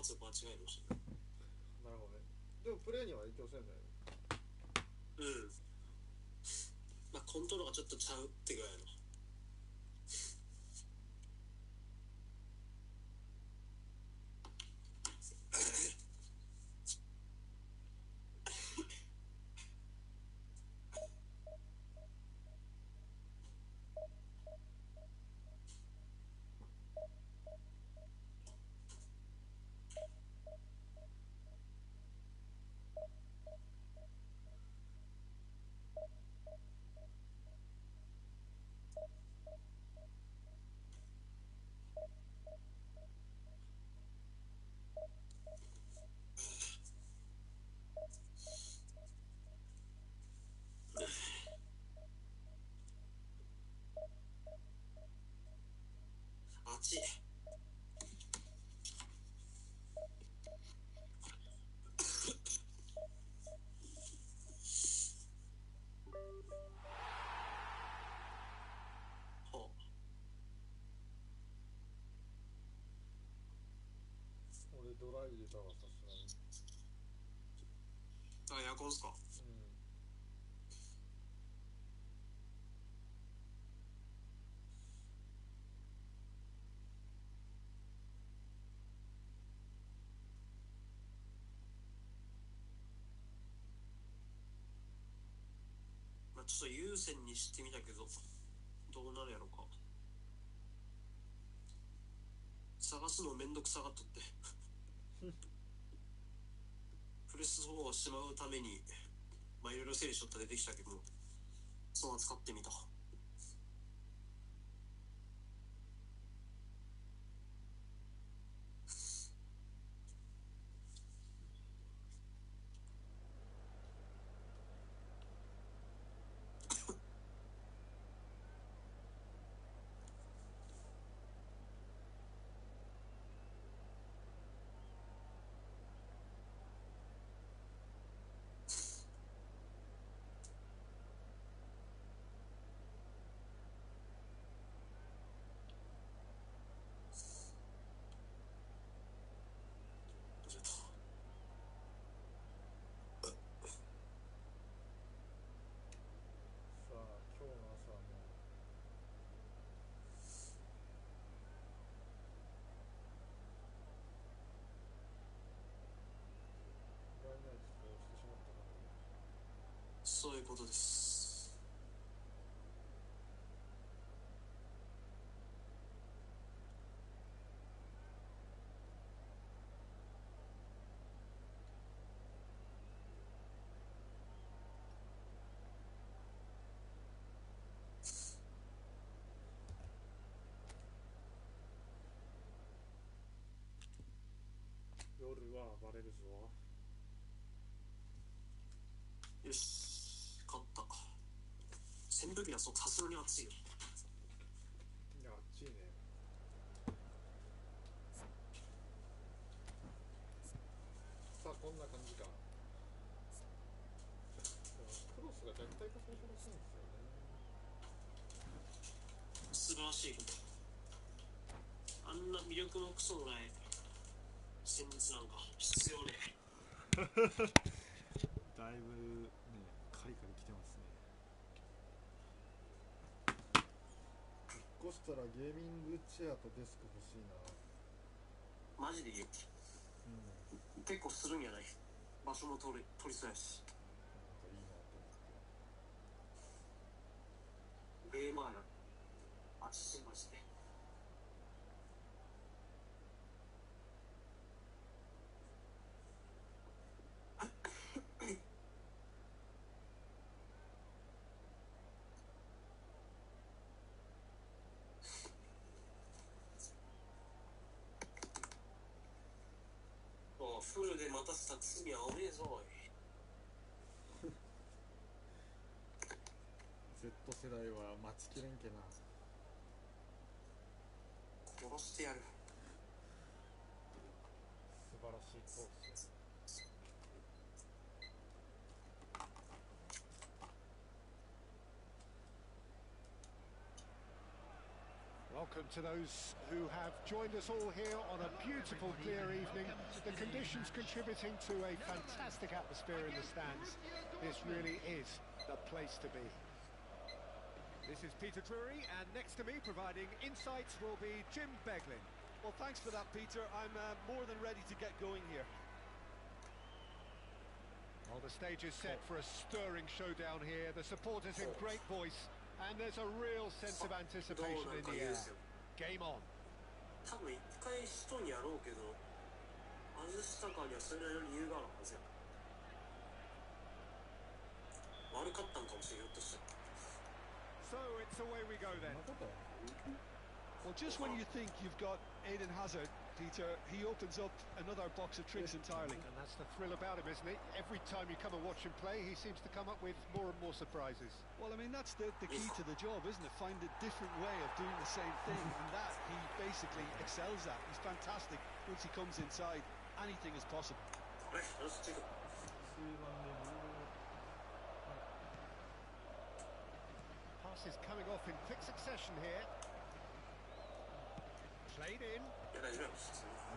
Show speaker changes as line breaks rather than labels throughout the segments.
発を間違えました。
なるほどね。でもプレーには影響せんだよ。
まあコントロールがちょっとちゃうってぐらいの。熱い。
俺ドライ入れたわ、さすがに。
エアコンっすか。まあちょっと優先にしてみたけどどうなるやろか。探すのめんどくさがっとってプレス4をしまうためにまあいろいろ整理しとったら出てきたけど、そのまま使ってみた。
さあ、今日の朝はもう意外ないことをしてしまったからね。
そういうことです。
夜は暴れるぞ。
よし、勝った。扇風機だとさすがに暑いよ。
いや、暑いね。さあ、こんな感じか。クロスが弱体化されたらしいんですよね。
素晴らしいこと。あんな魅力もクソもない戦術なんか必要ね。
だいぶね、カリカリきてますね。引っ越したらゲーミングチェアとデスク欲しいな。
マジでいいよ。結構するんやない。場所も取りそうやし。
なんかいいなと思って。
ゲーマーや。あっちマジで。フルで待たせた罪はおめえぞおい。
Z 世代は待ちきれんけな。
殺してやる。
素晴らしいコース。
Welcome to those who have joined us all here on a beautiful clear evening conditions contributing to a fantastic atmosphere in the stands. This really is the place to be. This is Peter Drury, and next to me providing insights will be Jim Beglin.
Well, thanks for that, Peter. I'm more than ready to get going here.
Well, the stage is set for a stirring showdown here. The supporters in great voice, and there's a real sense of anticipation in the air. Game on.
多分一回人にやろうけど外したかにはそれなりの理由があるはずや。悪かったんかもしれん、ひょっとしたら。
So it's away we go then.
Well, just when you think you've got Eden Hazard, Peter, he opens up another box of tricks entirely.
And that's the thrill about him, isn't it? Every time you come and watch him play, he seems to come up with more and more surprises.
Well, I mean, that's the key to the job, isn't it? Find a different way of doing the same thing, and that he basically excels at. He's fantastic. Once he comes inside, anything is possible.
Passes coming off in quick succession here. Played in. And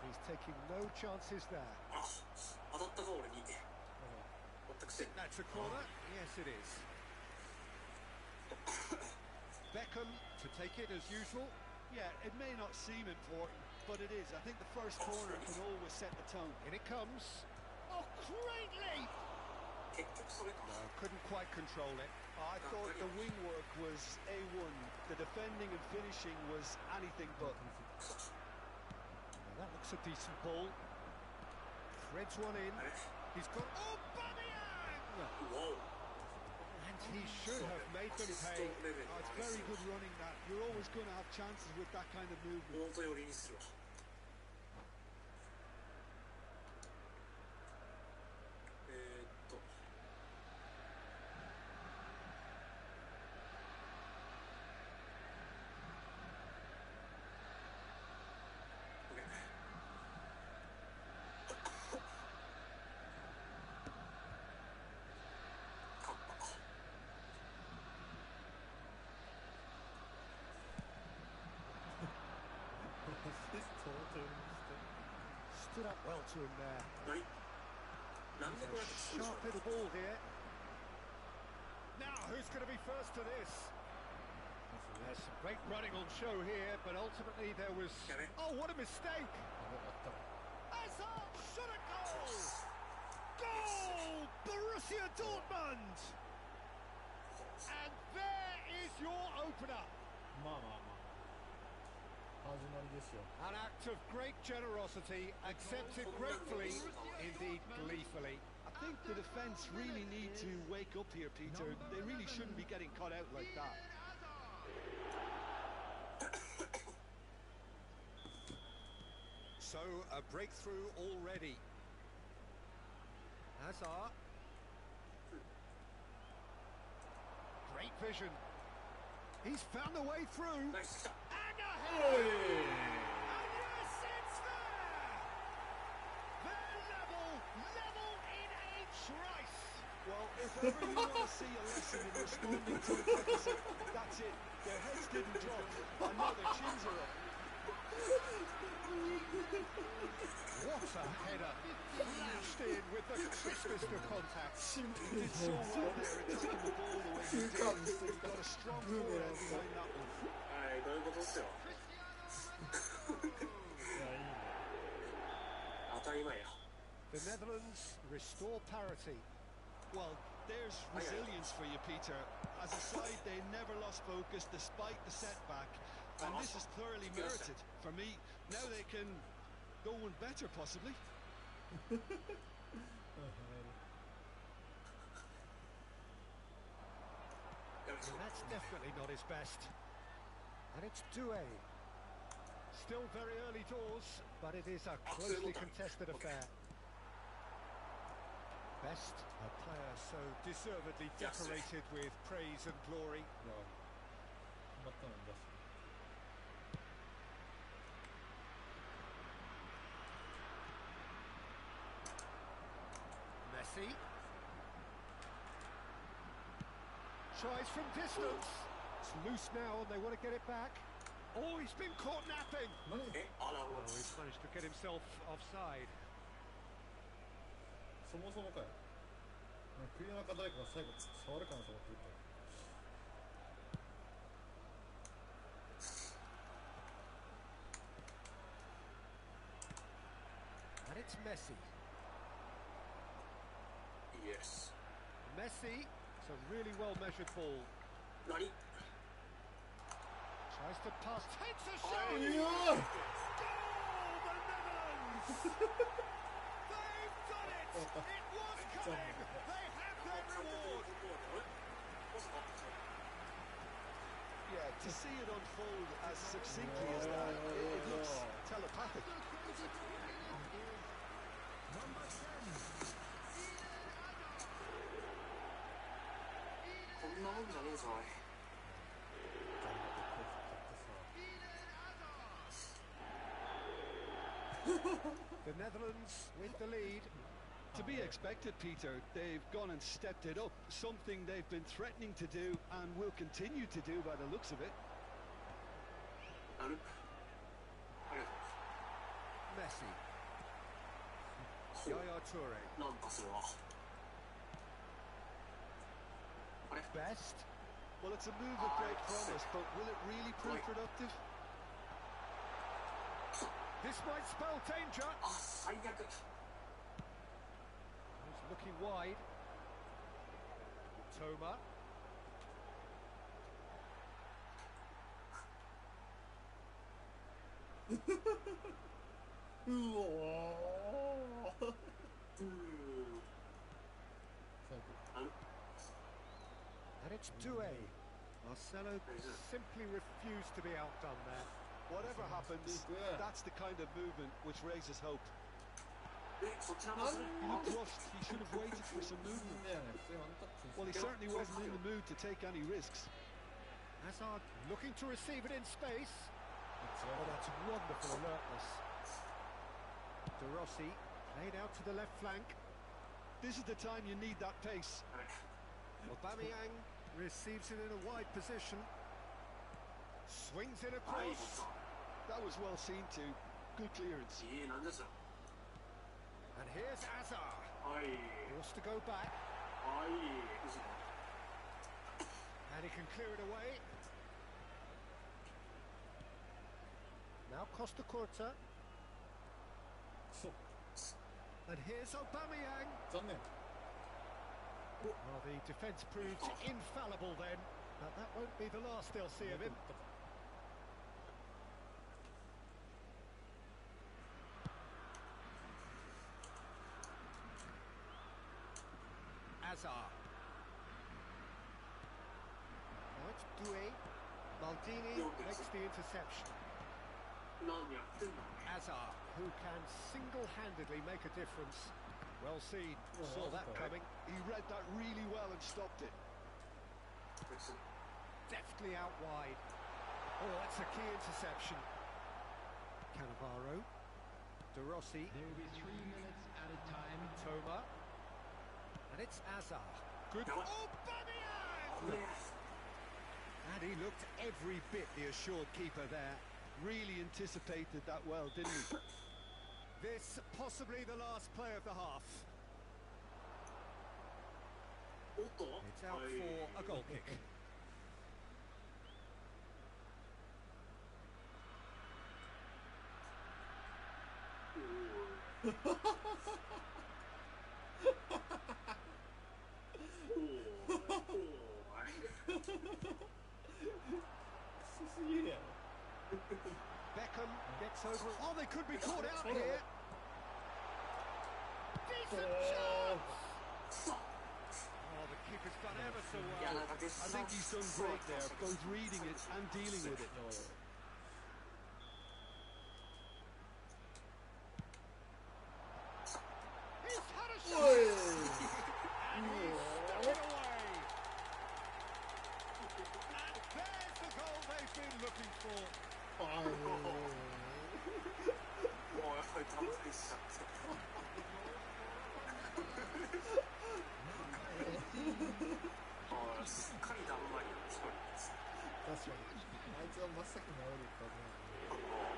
he's taking no chances there. That's a corner. Yes, it is. Beckham to take it as usual.
Yeah, it may not seem important, but it is. I think the first corner can always set the tone.
In it comes. Oh, great leap! No, couldn't quite control it.
I thought the wing work was A1. The defending and finishing was anything but.
Well, that looks a decent ball. Threads one in. He's got... Oh, Bamiyang! And he should have made them pay.
Oh, it's very good running that. You're always going to have chances with that kind of movement.
Stood up well to him there. Sharp little ball here. Now, who's going to be first to this? There's some great running on show here, but ultimately there was... Oh, what a mistake! Hazard shot a goal! Goal! Borussia Dortmund! And there is your opener. An act of great generosity, accepted gratefully, indeed gleefully.
I think the defence really need to wake up here, Peter. They really shouldn't be getting caught out like that.
So, a breakthrough already. Hazard. Great vision. He's found the way through.
Nice.
And ahead! And yes, it's there! They're level in a trice.
Well, if ever you want to see a lesson in responding to a deficit, that's it. Their heads didn't drop, and now their chins are up.
What a header! Flashed in with the crispest of contacts.
He did so well there at taking the ball the way he did. He's got a strong forehand behind that one.
The Netherlands restore parity.
Well, there's resilience for you, Peter. As a side, they never lost focus despite the setback. And this is thoroughly merited. For me, now they can go one better, possibly.
And that's definitely not his best. And it's Doué. Still very early doors, but it is a closely contested affair. Best, a player so deservedly decorated with praise and glory. Messi. Tries from distance. It's loose now and they want to get it back. Oh, he's been caught napping. Oh, he's managed to get himself offside.
そもそもかよ。栗の中誰かが最後触るかなと思って言った。
And it's Messi.
Yes.
Messi, it's a really well measured ball.
何
Tries to pass, takes a shot.
いや
Goal, the Netherlands! They've done it! It was coming! They had their reward!
Yeah, to see it unfold as succinctly as that, it looks telepathic.
こんなもんじゃねえぞおい。
The Netherlands with the lead.
To be expected, Peter. They've gone and stepped it up, something they've been threatening to do and will continue to do by the looks of it.
あるありが
Messi.
とう。
Yaya Toure.
ナンパするわ。あれ
Best.
Well, it's a move of great promise, but will it really prove productive?
This might spell danger.
あ、最悪。
He's looking wide. Toma.
うおー。最後。
ある
And it's Doué. Marcelo simply refused to be outdone there.
Whatever happens, that's the kind of movement which raises hope.
え、そっちなんですね。
He looked rushed. He should have waited for some
いい
movement.
んだよね。普通にワンタッチに
Well, he certainly wasn't in the mood to take any risks.
Hazard looking to receive it in space. Oh, that's wonderful alertness. De Rossi played out to the left flank.
This is the time you need that pace.
あれ
Aubameyang receives it in a wide position. Swings it
はい、
across.
That was well seen too. Good clearance.
なんですよ。
And here's Hazard.
はい。
Forced to go back.
はい。
And he can clear it away. Now Costa Curta.
そう。
And here's Aubameyang.
残念。
Well, the defence proved infallible then. But that won't be the last they'll see of him. Hazard. Now it's Doué. Maldini makes the interception.
何やってんだお前。
Hazard, who can single-handedly make a difference. Well seen. Saw that coming.
He read that really well and stopped it.
別に
Deftly out wide. Oh, that's a key interception. Cannavaro. De Rossi.
There will be 3 minutes at a time.
Toma. And it's Hazard. Good.
Now what?
Aubameyang!
これ
And he looked every bit the assured keeper there.
Really anticipated that well, didn't he?
This possibly the last play of the half.
おっと
It's out
はい
for a goal kick.
クソすぎるやろ。
Beckham gets over. Oh, they could be caught out here. Decent chance. Oh, the keeper's done ever so
いや
well.
なんかデッ
I
サン
think he's done great there, both reading it and dealing with it.
He's had a shot.
おい。
And he's stuck it away. And there's the goal they've been looking for.
はい。
もうやっぱりダメでしちゃってすっかりダブマリアの一人です
確かに。あいつは真っ先に治るはずなんで。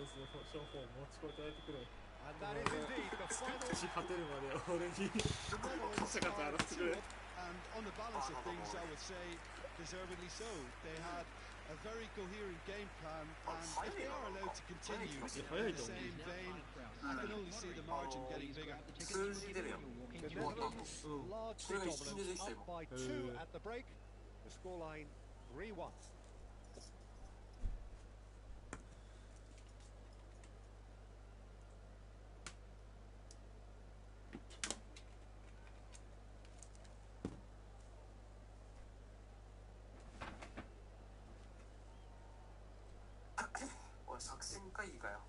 スの商法持ちこたえてくれ。
And that is indeed the final.
勝てるまで俺にカチャカチャやらせてくれ。
And on the balance of things, I would say deservedly so. They had a very coherent game plan, and if they are allowed to continue in the same vein, I can only see the margin getting bigger.
数字出るやん。
The Netherlands largely dominant, up by 2 at the break. The scoreline 3-1.
おい、作戦会議かよ。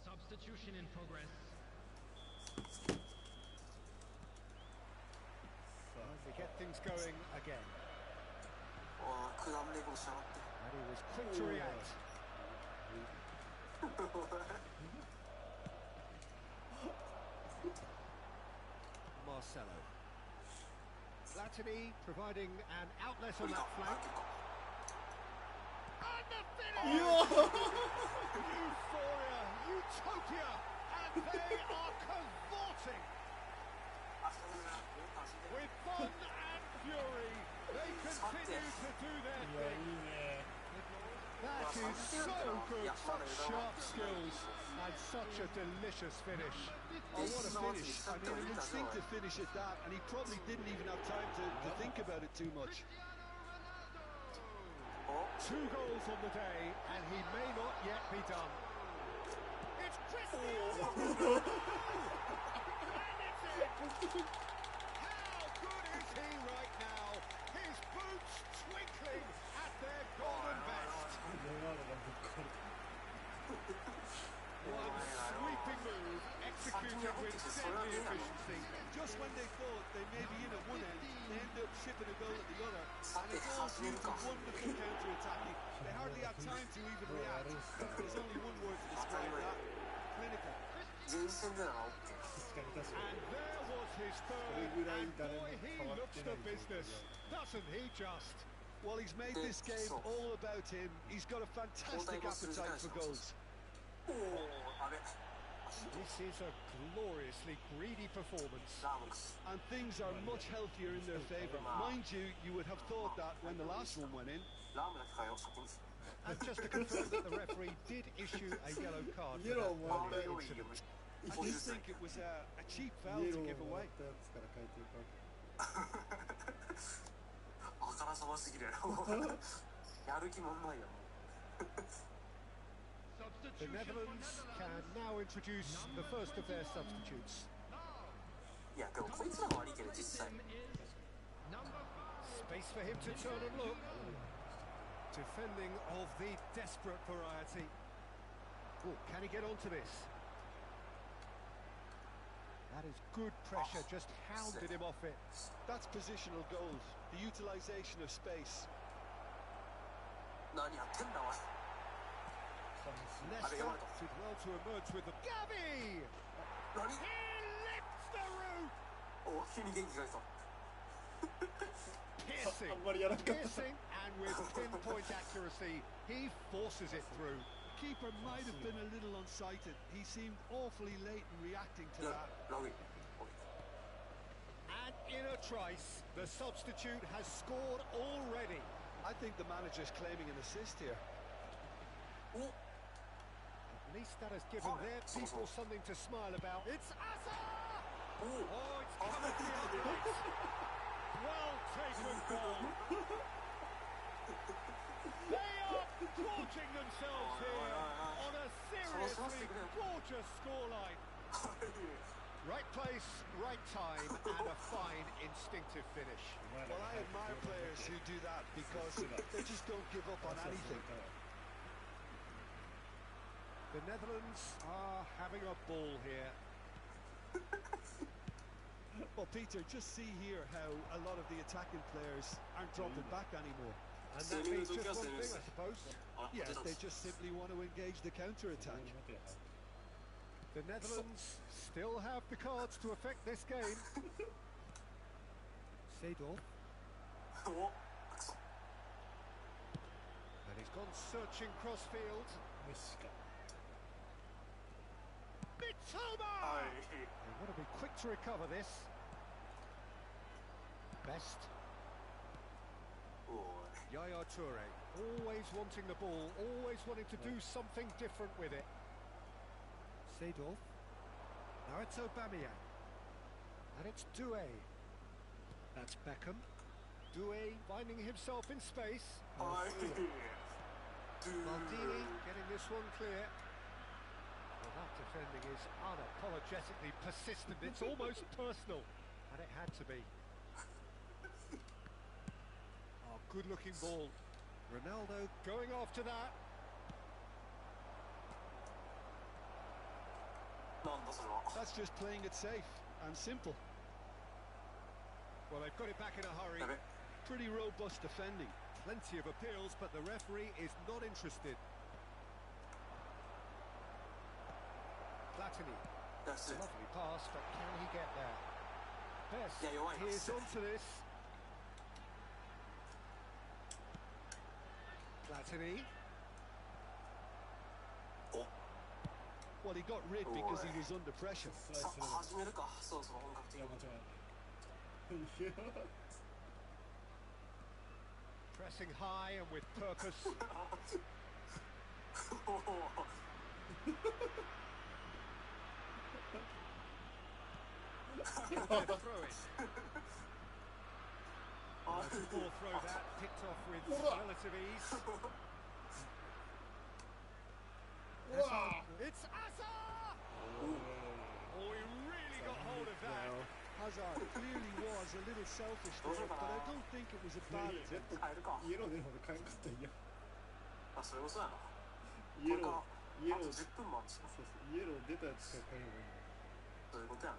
Substitution in progress.
They get things going again.
おー、くだんねえことしやがって。
And he was quick to react. Marcelo. Latini providing an outlet on that flank. And the finish! Euphoria, utopia, and they are cavorting. With fun and fury, they continue to do their
いやい
thing.
いね。
That is so good, such sharp skills, and such a delicious finish.
Oh, what a finish. I mean, an instinctive finish at that, and he probably didn't even have time to think about it too much.
2 goals on the day, and he may not yet be done. It's Christie! And it's in! How good is he right now? His boots twinkling at their golden best.
レナードがぶっ壊れた。
One sweeping move, executed with deadly efficiency.
Just when they thought they may be in at one end, they end up shipping a goal at the other, and it's all due to wonderful counter-attacking. They hardly had time to even react. There's only one word to describe that: clinical.
前線でなら OK。
確かに確か
And
に。
there was his third, and boy, he looks the business. Doesn't he just?
Well, he's made this game all about him. He's got a fantastic appetite for goals.
おお、やべ。
This is a gloriously greedy performance.
ラームス。
And things are much healthier in their favour. Mind you, you would have thought that when the last one went in.
ラームだけかよ、先に。
And just to confirm that the referee did issue a yellow card
イエ
for
ロー
that
もらった
earlier
よ。
incident.
I just think it was a cheap
イ
foul
エ
to
ロ
give
ーもら
away.
ったやつから変えていくわけ。
あからさますぎるやろ。やる気もんないやもん。
The Netherlands can now introduce the first of their substitutes.
いや、でもこいつらも悪いけど、実際。
Space for him to turn and look. Defending of the desperate variety. Oh, can he get onto this? That is good pressure, just hounded him off it.
That's positional goals, the utilisation of space.
何やってんだ、おい。
Nesta did well to emerge with the... Gabby!
何
He lifts the root!
お、急に元気が出た。
Piercing,
あんまりやらなかった。
piercing, and with pinpoint accuracy, he forces it through.
Keeper might have been a little unsighted. He seemed awfully late in reacting
い
to
や、
that.
ラグい。
And in a trice, the substitute has scored already.
I think the manager's claiming an assist here.
お、
At least that has given their people something to smile about. It's Asa!
お
Oh, it's coming to the lights. Well taken goal. They are gorging themselves here on a seriously gorgeous scoreline. Right place, right time, and a fine instinctive finish.
Well, I admire players who do that because they just don't give up on anything.
The Netherlands are having a ball here.
Well, Well, Peter, just see here how a lot of the attacking players aren't dropping back anymore.
And that means just one thing, I suppose.
Yeah, they just simply want to engage the counter-attack.
The Netherlands still have the cards to affect this game. Seedorf. And he's gone searching crossfield. Mitoma! They want to be quick to recover this. Best. Yaya Toure, always wanting the ball, always wanting to do something different with it. Seedorf. Now it's Aubameyang. And it's Doué. That's Beckham. Doué finding himself in space. Maldini getting this one clear. Well, that defending is unapologetically persistent. It's almost personal. And it had to be. Oh, good-looking ball. Ronaldo going after that.
That's just playing it safe and simple.
Well, they've got it back in a hurry.
Pretty robust defending.
Plenty of appeals, but the referee is not interested. Platini.
That's it.
Lovely pass, but can he get there? Best.
Yeah, you're right.
Here's onto this. Platini.
Well, he got rid because he was under pressure.
始めるか。そうそう、本格的に。
Pressing high and with purpose. Throw it. Ball throw that, picked off with relative ease. It's Hazard! Oh, he really got hold of that.
Hazard clearly was a little selfish there, but I don't think it was a bad attempt.
変えるか。
イエロー出るまで変えんかったんや。
あ、それもそうやな。
イエロー、イエロー、
あと10分もあるしな。
そうそう、イエロー出たやつしか変えればいいんだ。
そういうことやな。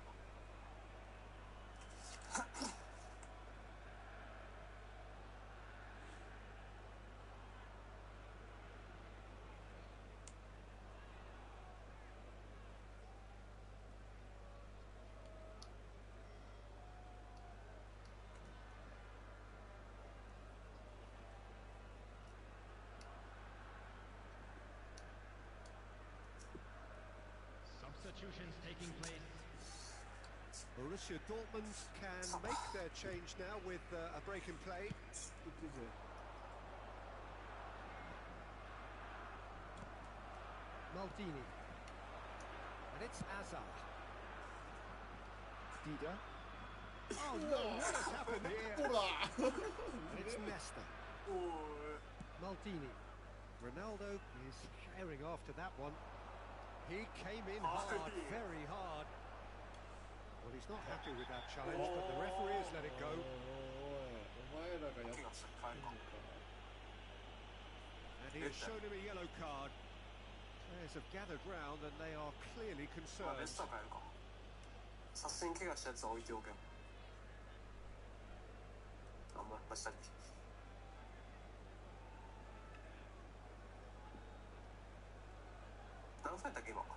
Substitutions taking place.
Borussia Dortmund can make their change now with a break in play.
行くぜ。
Maldini. And it's Hazard. Dida. Oh no, what has happened here? And it's Nesta. Maldini. Ronaldo is carrying after that one. He came in hard, very hard. Well, he's not happy with that challenge, but the referee has let it go.
お前らがやってんのか。
And he has shown him a yellow card. Players have gathered round and they are clearly
まあ、ベ
concerned.
ストは変えるか。さすがに怪我したやつは置いておけよ。あんまり下に。何分やったっけ今。
残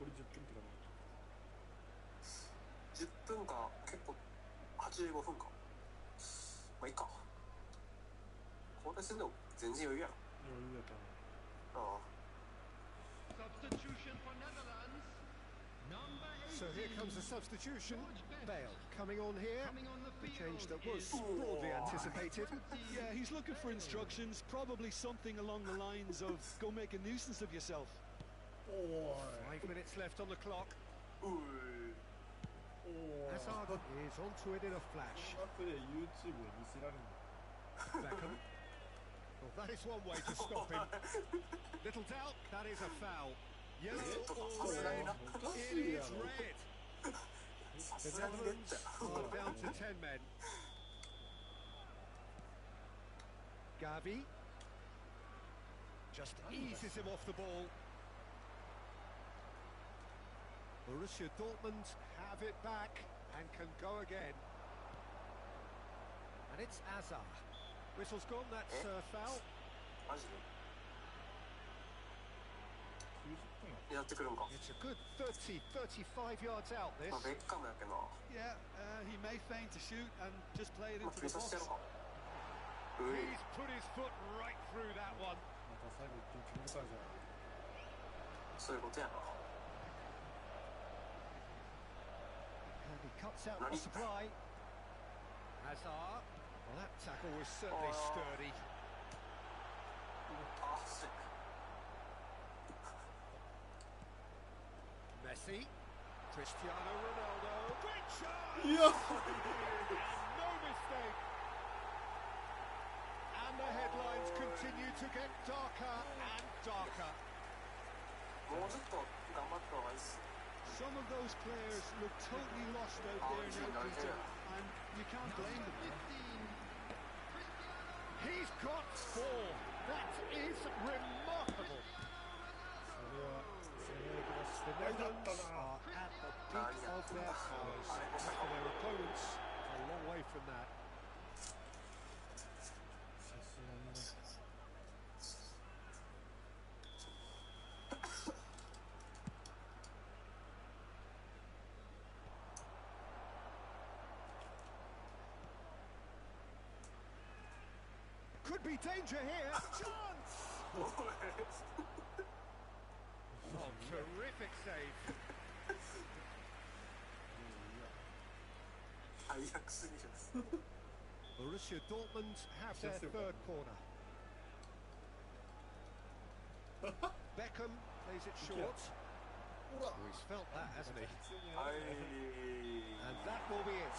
り10分ってかな。
10分か、結構85分か。まあいいか。交代するのも全然余裕やろ。
余裕やったな。
ああ。
Substitution for Netherlands. Number 18.
So here comes a substitution. Bale coming on here.
Coming on the
The
field
change that was
is
broadly anticipated.
Yeah, he's looking for instructions, probably something along the lines of go make a nuisance of yourself.
5 minutes left on the clock.
うい。
Hazard is onto it in a flash.
こんなプレー YouTube で見せられるの。
Beckham. Well, that is one way to stop him. Little doubt, that is a foul. Yellow or red? It is red.
さ
The
すがにレッ
Netherlands
ドや。
are down to 10 men. Gavi just eases him off the ball. Borussia Dortmund have it back and can go again. And it's Azar. Whistle's gone, that's foul.
マジで
90分
やってくるんか。
It's a good 30, 35 yards out, this.
まあベッカムやけどな。
Yeah, he may feign to shoot and just play it
まあ
into
プレ
the
スしてや
box.
ろうか。うい。
He's put his foot right through that one.
また最後1点決めたじゃん。
そういうことやな。
And he cuts out the supply. Hazard. Well, that tackle was certainly sturdy.
あ、すい。
Messi. Cristiano Ronaldo. Great shot!
いや
No mistake. And the headlines continue to get darker and darker.
もうちょっと頑張った方がいいっす。
Some of those players look totally lost out there now, Peter, and you can't blame them.
He's got 4. That is remarkable.
それは攻め役だしてないだったな。
Are at the peak of their powers. Their opponents a long way from that.
さすがにね。
Could be danger here. Chance! Oh, terrific save.
最悪すぎる。
Borussia Dortmund have their third corner. Beckham plays it short. Oh, he's felt that, hasn't he?
はい。
And that will be it.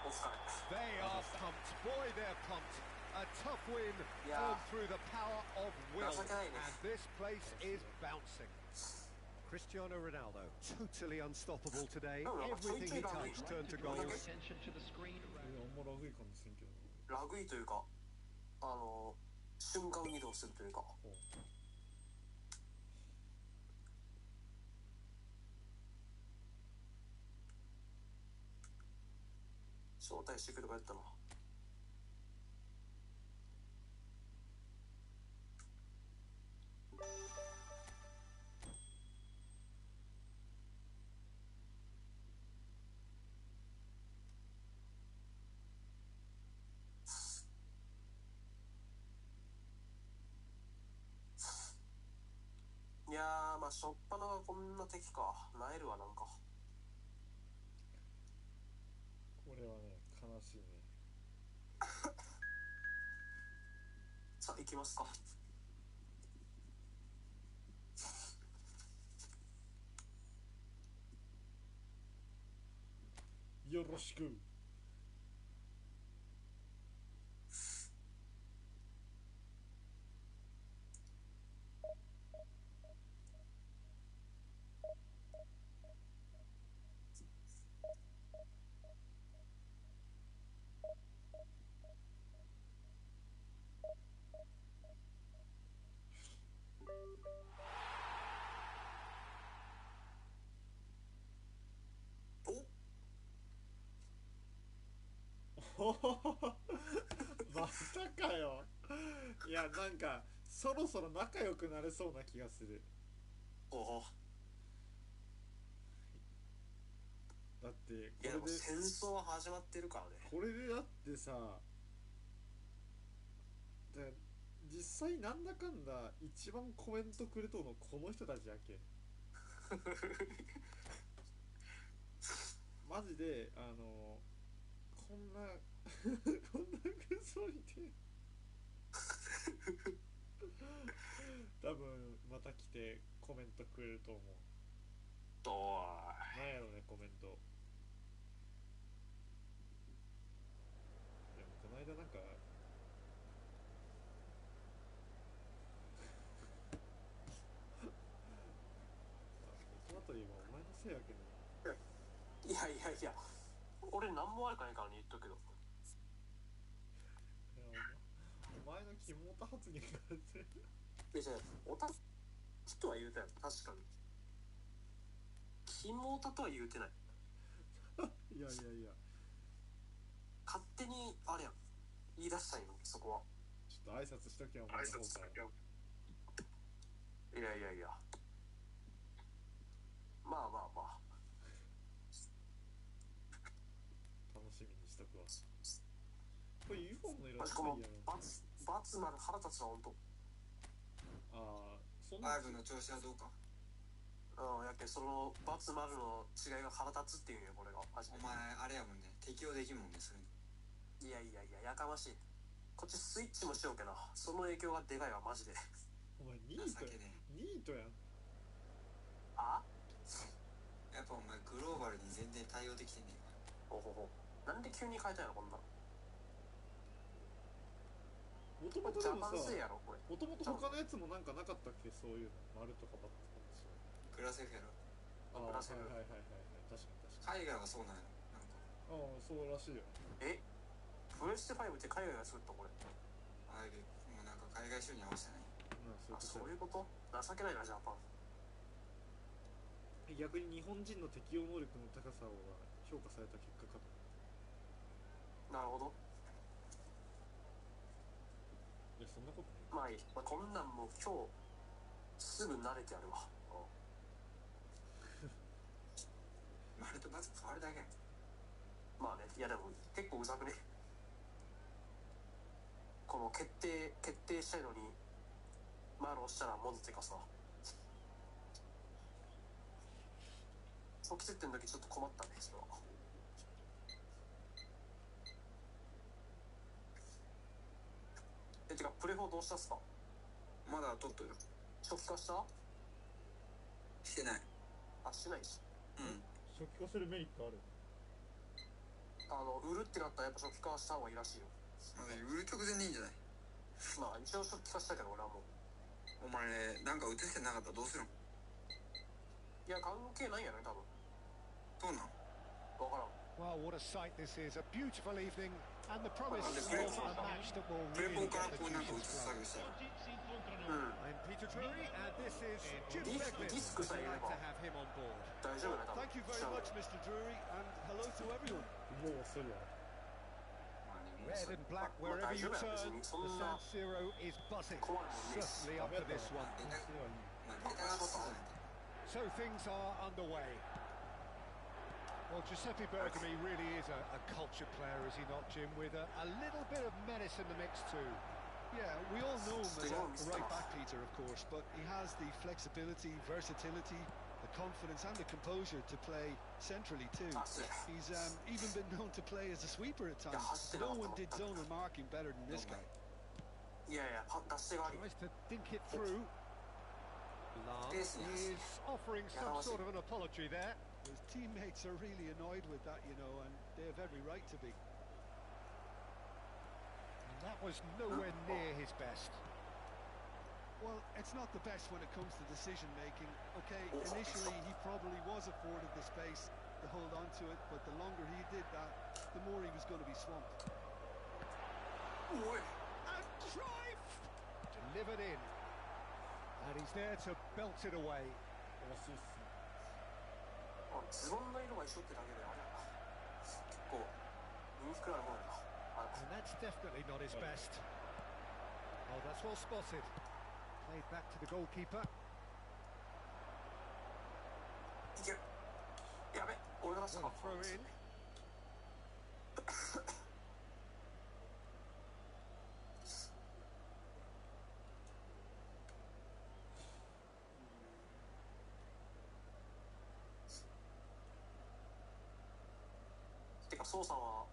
お疲れ。
They are pumped. Boy, they're pumped. A tough win earned through the power of will. And this place is bouncing. Cristiano Ronaldo, totally unstoppable today. Everything he touched turned to goals.
Attention to the screen.
あんまラグい感じせんけど。
ラグいというか、瞬間移動するというか。招待してくればやったな。いやー、まあ初っ端がこんな敵か。なえるわ、なんか。
これはね、悲しいね。
さあ、行きますか。
よろしく。まさかよ。いや、なんかそろそろ仲良くなれそうな気がする。
おお。
だって
いや、でも戦争は始まってるからね。
これでだってさ、実際なんだかんだ一番コメントくれとうのこの人たちやけ。マジでこんなこんなクソいて多分また来てコメントくれると思う。
お
なんやろね、コメント。でもこの間なんか大人といえばお前のせいやけど。
いやいやいや、俺何も悪くないからね、言っとくけど。
いや、お前のキモタ発言が全然
いや、おたきとは言うたよ、確かに。キひもたとは言うてない。
いやいやいや、
勝手にあれやん言い出したいのそこは。
ちょっと挨拶しときゃお前の方から。
いやいやいや、まあまあまあ
楽しみにしとくわ。これユニフォームの色
マジこの
近いやろ。
バツ丸腹立つなほんと。
ああ、そん
ア
な
イブの調子はどうか。
やけそのバツ丸の違いが腹立つっていうんやこれがマジで。
お前あれやもんね、適応できんもんねそれに。
いやいやいや、やかましい。こっちスイッチもしようけな、その影響がでかいわマジで。
お前ニートや
情けね
ニートやん。
あ
やっぱお前グローバルに全然対応できてねえ
ほほほ、なんで急に変えたんやろこんな。
もともと
ジ
でもさ、
ャパン製やろこれ。
もともと他のやつもなんかなかったっけ、そういうの丸とかバッとかもそう。
わ。グラセフやろ。
ああ、はい
グラセフ
はいはいはいはい、確かに確かに。
海外はそうなんやろ。なんか
ああ、そうらしいよ。
プレステ5って海外が作ったこれ。
あれもうなんか海外収入合わせてない。
うん、
あ、
そ
そうう
いうこ
いうこと。情けないなジャパン。
と。逆に日本人の適応能力の高さが評価された結果かと。
なるほど。
いや、そんなことない。
まあいい、まあ、こんなんもう今日すぐ慣れてやるわ。
丸とバツ変わるだけやん。
まあね、いやでも結構うざくね。この決定したいのに丸押したら戻ってかさ、起きてってん時ちょっと困ったねそれは。てかプレフォーどうしたっすか。
まだ取っとるよ。
初期化した？
してない。
あ、してないし。
うん。
初期化するメリットある？
売るってなったらやっぱ初期化した方がいいらしいよ。
まだ売る直前でいいんじゃない。
まあ一応初期化したけど俺はもう。
お前なんか映してなかったらどうするん。
いや関係ないんやね多分。
どうなん。
分からん。
Well, what a sight this is. A beautiful evening and the promise
Well,
of
the great-
a match that will
プレポ
really
ンから
get
こ
the
うなんか映
juices
す作
flowing.
業したよ。
I'm Peter Drury and this is Jim
Dis-
Beglin.
disc
We'd
さえ言え
like
ば
to have him on board.
大丈夫ね多分。
Thank you very much, Mr. Drury, and hello to everyone.
もう遅いわ。
まあね、もう
Red
それ
and black
Well,
wherever you
well,
turn.
well,
The
well,
San Siro is buzzing. Certainly up for this one.
ネタまあネタがそうなんだ。
So things are underway. Well, Giuseppe Bergami really is a culture player, is he not, Jim? With a little bit of menace in the mix too.
Yeah, we all know him as a right back, Peter, of course, but he has the flexibility, versatility, the confidence and the composure to play centrally too. He's even been known to play as a sweeper at times. No one did zone or marking better than this guy.
いやいや出し手があり。
Tries to dink it through. Lam
Yes, yes.
is offering some sort of an apology there.
His teammates are really annoyed with that, you know, and they have every right to be.
And that was nowhere near his best.
Well, it's not the best when it comes to decision making. Okay, initially he probably was afforded the space to hold on to it, but the longer he did that, the more he was going to be swamped.
おい。
And Cruyff delivered in. And he's there to belt it away.
惜しいっすね。
ズボンの色が一緒ってだけであれやな。結構人気くらいあるもんやな。
And that's definitely not his best. Oh, that's well spotted. Played back to the goalkeeper.
いける。やべ、俺が出したか。
Throw in.
てか、宋さんは、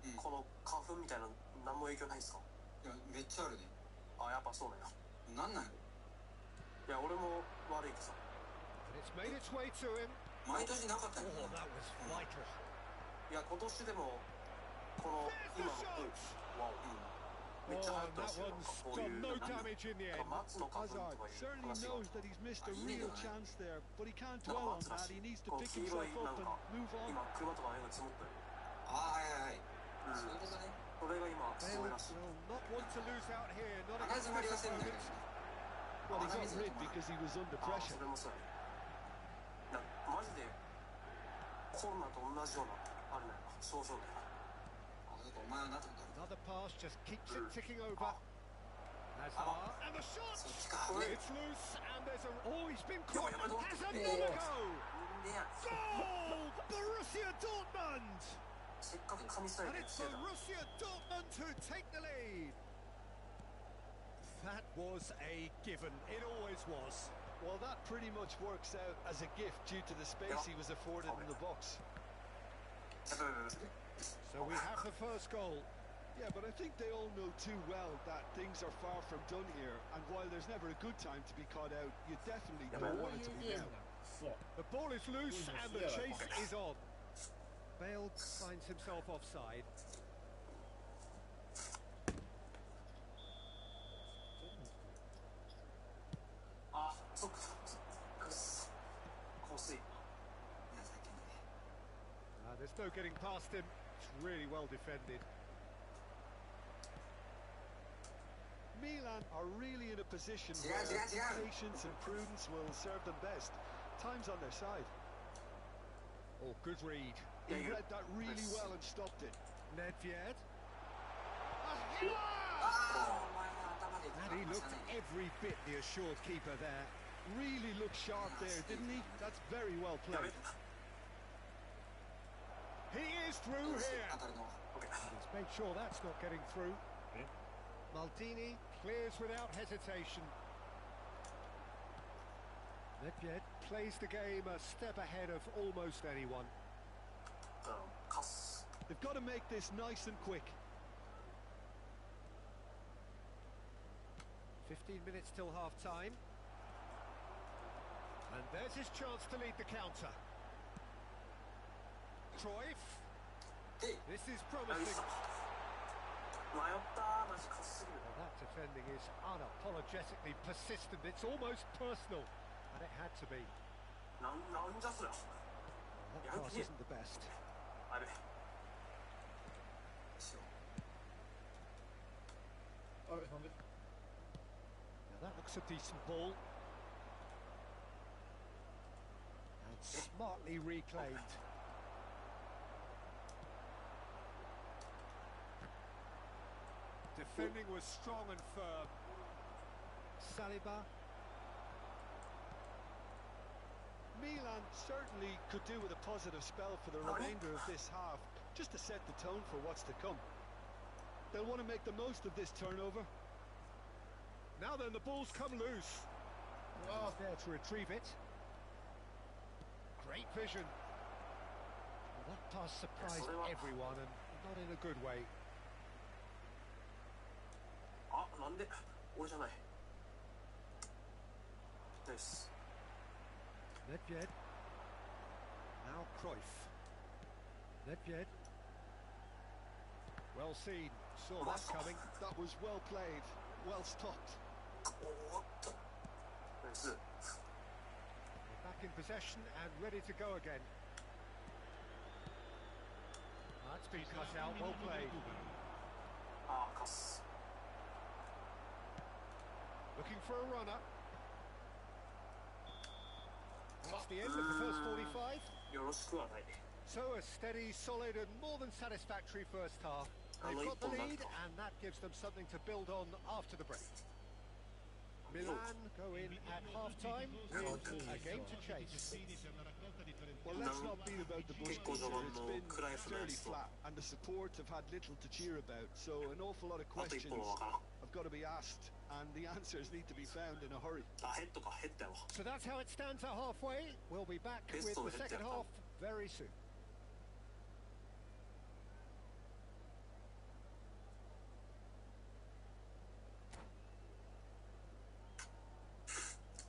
うん
この花粉みたいな何も影響ないですか。
いやめっちゃあるね。
あ、やっぱそうなんや。
なんなんや
いや、俺も悪いけどさ。
And it's made its way to him.
ろ。毎年なかったん
Oh,
や
that was vital.
いや、今年でも、この、
There's
今
the
の、
shot.
わお、めっちゃ
Oh,
流行ってま
that
すよ。なんか
one's
こうい
done
う、
no
なんか
damage in the
なんか
end.
松の花粉
Hazard
とかいう
certainly
話が。
knows that he's missed a
Ah, you need
real
to-
chance there, but he can't
なん
dwell
か
on
松だ
that.
し、
He needs to
この
pick
黄色
himself
い、
up
なん
and
か、
move on.
今、車とかの絵が積もってる。
ああはいはいはい。
うん、
そういうことね。
それが今、す
They
ごい
will
らしい。
not want to lose out here. Not
鼻
against
詰まりが
this
せんだよ
opponent.
ね。
Well, he got
Amazing.
rid because he was under
あ、
pressure.
それもそうや。マジで、コロナと同じようなあれだよな、症状だよ。
あ、だからお前はなったことある。
Another pass just keeps it ticking over. Hazard, and the
そ
shot!
っちか。ね
It's loose, and there's a... Oh, he's been caught. Has another go!
えや。
Goal! Borussia Dortmund!
せっかく神サイ
And
ド
it's
してた。
Borussia Dortmund who take the lead. That was a given. It always was.
Well, that pretty much works out as a gift due to the space he was afforded in the box.
やばいやばいやばい。
So we have the first goal.
Yeah, but I think they all know too well that things are far from done here, and while there's never a good time to be caught out, you definitely
ど
don't
う
want
い
it to
う
be
ゲー
now.
ムなの？そう。
The ball is loose and the chase is on. Bale finds himself offside.
あ、そっか。くっそ。香水。
いや、最近ね。
There's no getting past him. It's really well defended.
Milan are really in a position
Yeah,
where
yeah, yeah.
patience and prudence will serve them best. Time's on their side.
Oh, good read.
He
Yeah, yeah.
read that really
Nice.
well and stopped it.
Nedved.
ああ、お前は頭で
And he
まし
looked
たね。
every bit the assured keeper there.
Really looked sharp there, didn't he? That's very well
やべ
played.
He is
ど
through
うして
here.
当たるの？
He's made sure that's not getting through. Maldini clears without hesitation. Nedved plays the game a step ahead of almost anyone.
カス。
They've got to make this nice and quick.
15 minutes till half time. And there's his chance to lead the counter. Cruyff.
で、
This is
やべ
promising.
さ。迷ったマジカスすぎる。
Well, that defending is unapologetically persistent. It's almost personal. And it had to be.
なんじゃそりゃ。
That
Yeah,
pass
yeah.
isn't the best.
あれ。
しよう。
あれなんで？
Now that looks a decent ball. And smartly reclaimed. Defending was strong and firm. Saliba.
Milan certainly could do with a positive spell for the remainder of this half, just to set the tone for what's to come. They'll want to make the most of this turnover.
Now then, the ball's come loose.
Ah.
He's there to retrieve it. Great vision. Well, that pass surprised everyone, and not in a good way.
あ、なんで俺じゃない。ナイス。
Nedved. Now Cruyff. Nedved. Well seen. Saw that coming.
That was well played, well stopped.
おーっと。ナイス。
They're back in possession and ready to go again. That's been cut out. Well played.
あ、カス。
Looking for a runner. That's the end of the first 45.
よろしくはない。
So a steady, solid and more than satisfactory first half. They've got the lead and that gives them something to build on after the break. Milan go in at half-time with a game to chase.
Well, let's not beat about the bush,
結構
Peter.
序盤
It's
の
been
クライフのや
fairly
つと
flat, and the support have had little to cheer about, so an awful lot of
あと一
questions
歩もわからん。
have got to be asked, and the answers need to be found in a hurry.
あ、ヘッドか、ヘッドやわ。
So that's how it stands at halfway. We'll be back with
Pistol
the
hit
second
there.
half very soon.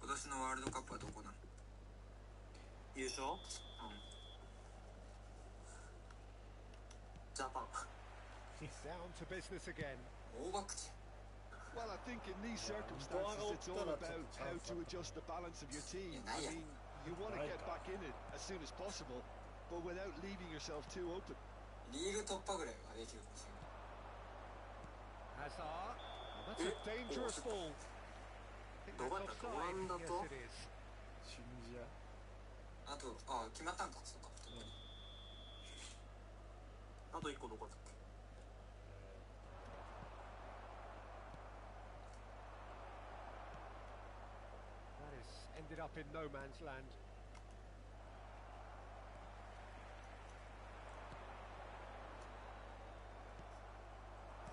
今年のワールドカップはどこなの？
優勝？ジャパン。
Down to business again.
大博打。
Well, I think in these circumstances, it's all about how to adjust the balance of your team. I mean, you want to get back in it as soon as possible, but without leaving yourself too open.
リーグ突破ぐらいはできるかもしれない。
Hazard. Well, that's a dangerous ball. I think that's offside. Yes, it is.
チュニジア。
あと、あ、決まったんか、そうか。
と1個どこだっけ。
That has ended up in no man's land.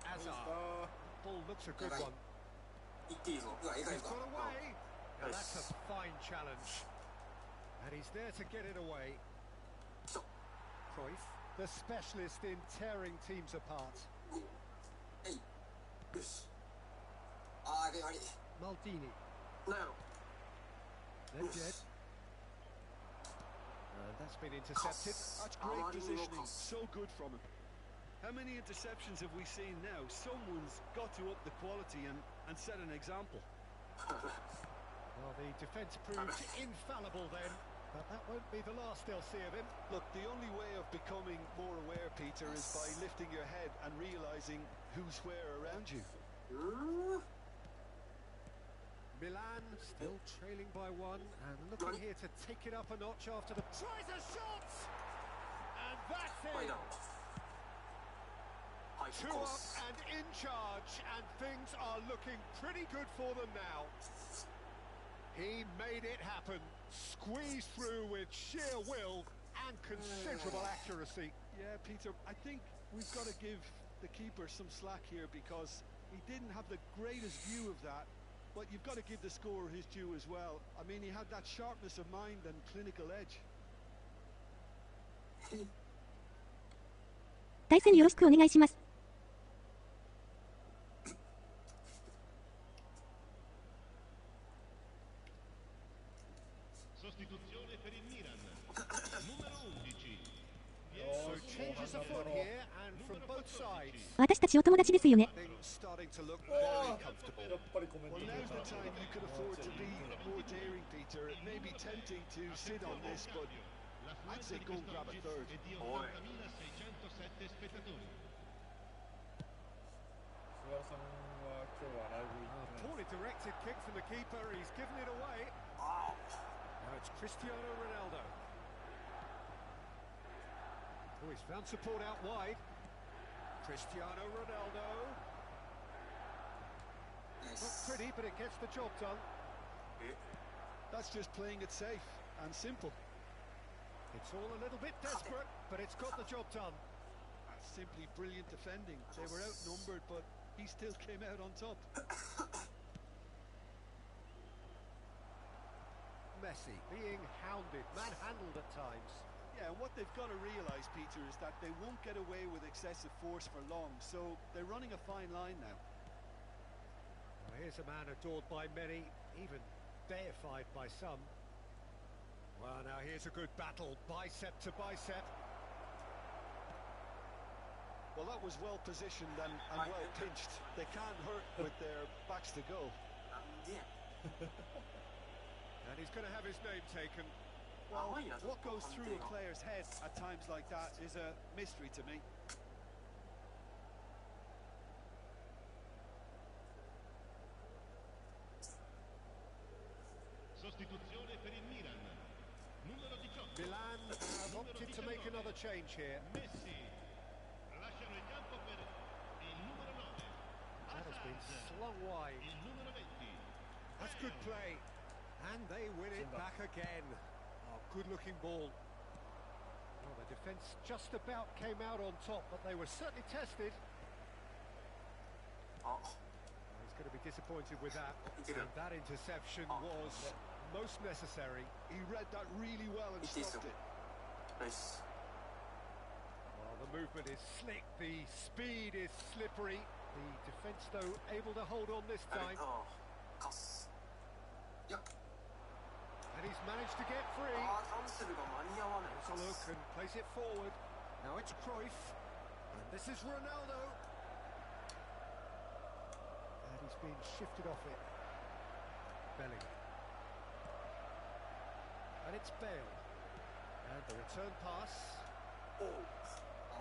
Azar. Ball looks a good one.
行っていいぞ。
うわ、意外
He's
か
got away. Now
Nice.
that's a fine challenge. And he's there to get it away.
来た。
Cruyff, the specialist in tearing teams apart.
えい。よし。あー、悪い。
Maldini.
なんやろ。
Nedved. That's been intercepted.
That's great positioning. So good from him. How many interceptions have we seen now? Someone's got to up the quality and set an example.
Well, the defence proved infallible then, but that won't be the last they'll see of him.
Look, the only way of becoming more aware, Peter, is by lifting your head and realising who's where around you.
Milan still trailing by one and looking here to take it up a notch after the... Tries a shot! And that's
ファイ
it!
ナル。はい、
Two
コー
up
ス。
and in charge, and things are looking pretty good for them now. He made it happen, squeezed through with sheer will and considerable accuracy.
Yeah, Peter, I think we've got to give the keeper some slack here because he didn't have the greatest view of that. But you've got to give the scorer his due as well. I mean, he had that sharpness of mind and clinical edge.
対戦よろしくお願いします。
Sostituzione per il Milan. Numero 11.
So changes afoot here, and from both sides,
私たちお友達ですよね。
things starting to look
あ
very
ー
comfortable.
やっぱりコメント
Well,
出
now's
た
the time you could afford to be more daring, Peter. It may be tempting to sit on this, but I'd say go and grab a third.
E di
おい。
80.607 spettatori.
菅原さんは今日はライブ行ってない
Poorly directed kick from the keeper, he's given it away. Now it's Cristiano Ronaldo. Oh, he's found support out wide. Cristiano Ronaldo. Not pretty, but it gets the job done.
That's just playing it safe and simple.
It's all a little bit desperate, but it's got the job done.
That's simply brilliant defending. They were outnumbered, but he still came out on top.
Messi being hounded, manhandled at times.
Yeah, and what they've got to realise, Peter, is that they won't get away with excessive force for long, so they're running a fine line now.
Well, here's a man adored by many, even deified by some. Well, now here's a good battle, bicep to bicep.
Well, that was well positioned and well pinched. They can't hurt with their backs to go.
なんでや。
And he's going to have his name taken.
Well,
why not?
what goes through a player's head at times like that is a mystery to me.
Sostituzione per il Milan. Numero 18.
Milan have opted to make another change here.
Messi. Lasciano il campo per il numero 9.
That has been
Hazard.
slung wide.
Il numero 20.
That's good play. And they win it back again. Oh, good-looking ball. Well, the defence just about came out on top, but they were certainly tested.
あ、
He's going to be disappointed with that.
Get
And
it.
that interception was most necessary.
He read that really well and
It is
stopped it.
ナイス。
Well, the movement is slick, the speed is slippery. The defence, though, able to hold on this
あれ、
time.
ああ、カス。
いや
And he's managed to get free.
ああ、キャンセルが間に合わない。
Has a look and plays it forward. Now it's Cruyff. And this is Ronaldo. And he's been shifted off it. Bellingham. And it's Bale. And the return pass.
おう。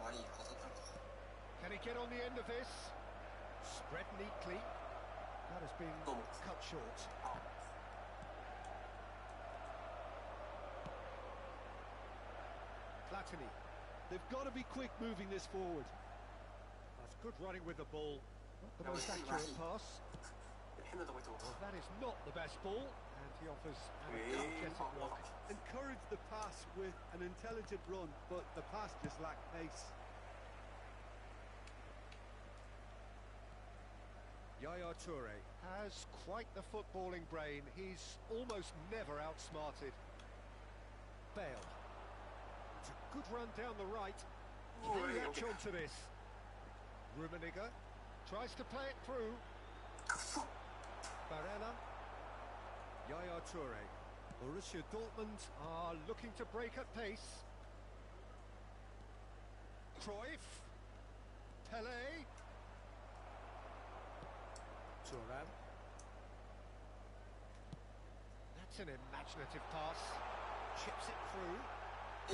あ、悪い当たったのか
Can he get on the end of this? Spread neatly. That has been
Oh.
cut short. Platini.
They've got to be quick moving this forward.
That's good running with the ball. Not the most accurate pass.
変なとこ行って
Well, that is not the best ball, and he offers an energetic look.
Encourage the pass with an intelligent run, but the pass just lacked pace.
Yaya Toure has quite the footballing brain. He's almost never outsmarted. Bale. It's a good run down the right. Can he latch onto this? Rummenigge tries to play it through. Barella. Yaya Toure. Borussia Dortmund are looking to break at pace. Cruyff. Pelé. Thuram. That's an imaginative pass. Chips it through. Oh,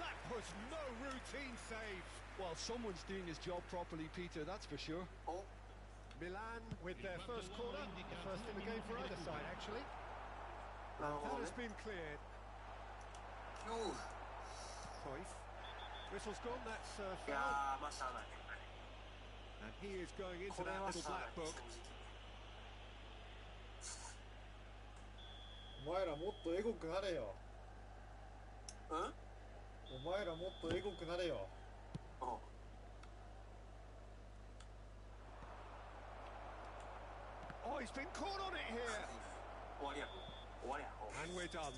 that was no routine save.
Well, someone's doing his job properly, Peter, that's for sure.
Milan with their first corner, the first in the game for either side, actually. That has been cleared. Cruyff. Whistle's gone, that's foul. And he is going into that little black book.
お前らもっとエゴくなれよ。
うん？
お前らもっとエゴくなれよ。
Oh, he's been caught on it here.
終わりや。終わりや。
And we're done.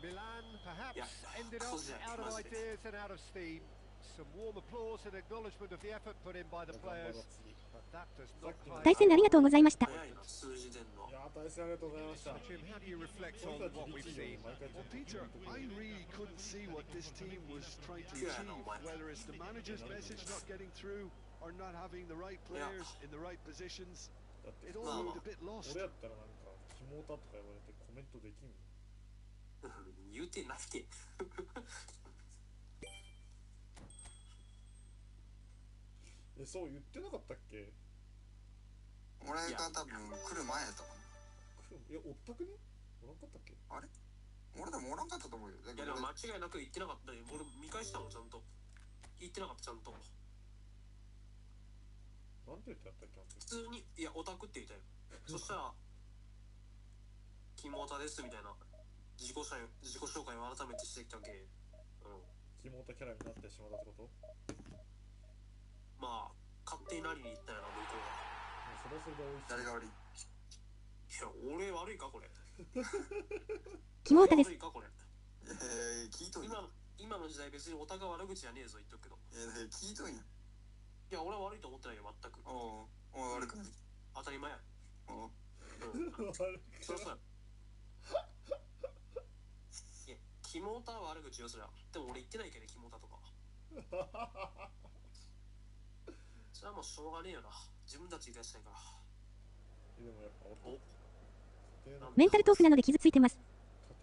Milan perhaps ended up out of ideas and out of steam. Some warm applause and acknowledgement of the effort put in by the players. But that does not
対戦ありがとうございました。
早いな、数字出んの。
いやー、対戦ありがとうございました。
Jim, how do you reflect on what we've seen?
Well, Peter, I really couldn't see what this team was trying to achieve, whether it's the manager's message not getting through or not having the right players in the right positions.
だって
It all looked a bit lost.
俺やったらなんかキモータとか言われてコメントできんもん。
言うてないて。
そう言ってなかったっけ？
俺が多分来る前やったか
いや、おったくね？おらんかったっけ？
な。あれ俺でもおらんかったと思うよ。だ
いやでも間違いなく言ってなかったよ。俺見返したもんちゃんと。言ってなかったちゃんと。
なんて言ってあったっけ？
普通にいやオタクって言ったよ。そしたらキモータですみたいな自己紹介を改めてしてきたけ。
キモータキャラになってしまったってこと？
まあ勝手になりに行ったよな向こうが。
それはそれで美味しい。
誰が悪い？
いや俺悪いかこれ。
キモータです。
悪いかこれ。
聞いとんや。
今の時代別にオタクは悪口じゃねえぞ言っとくけど。
聞いとんや。
いや俺は悪いと思ってないよ全く。
お悪くない。
当たり前や。そりゃそうや。いやキモータは悪口よそりゃ。でも俺言ってないけどキモータとか。それはもうしょうがねえよな。自分たち言い出したいから。
でもやっぱ
メンタル豆腐なので傷ついてます。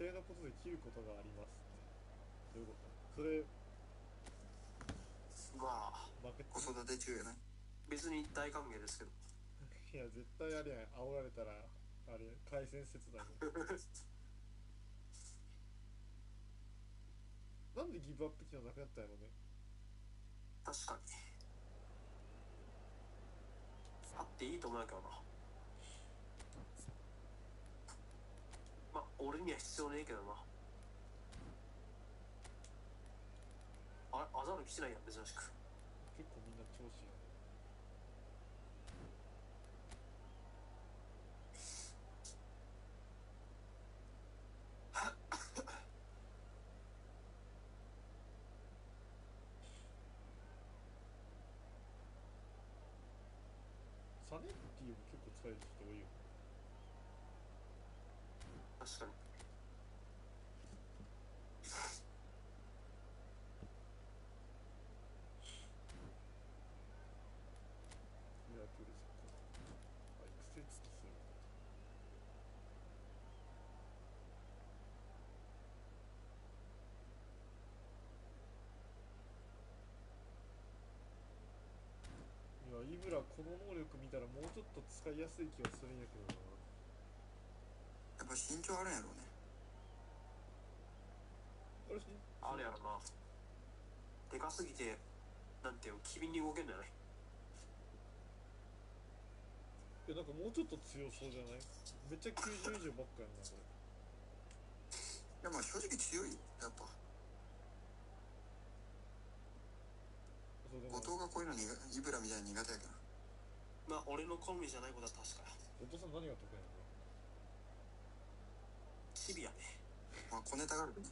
家庭のことで切ることがありますってどういうこと？それ
まあ
子育て中やな。
別に大歓迎ですけど。
いや絶対あれやん、煽られたらあれ回線切断なんでギブアップ機能なくなったんやろね。
確かにあっていいと思うけどな。まあ俺には必要ねえけどな。あれアザール来てないやん珍しく。
結構みんな調子いい。サネッティも結構使える人多いよ。
確かに。
ミラクルサッカー。あ、育成付きする。いや、イブラこの能力見たらもうちょっと使いやすい気がするんやけどな。
やっぱ身長あるんやろうね。
あれやろな、でかすぎてなんていうの、機敏に動けんじゃない？
なんかもうちょっと強そうじゃない？めっちゃ90以上ばっかやんなこれ。
いやまあ正直強いよやっぱ。後藤がこういうのイブラみたいに苦手やけど。
まあ俺の好みじゃないことは確かや。
後藤さん何が得意なの？
チビやね。
まあ小ネタがあるね。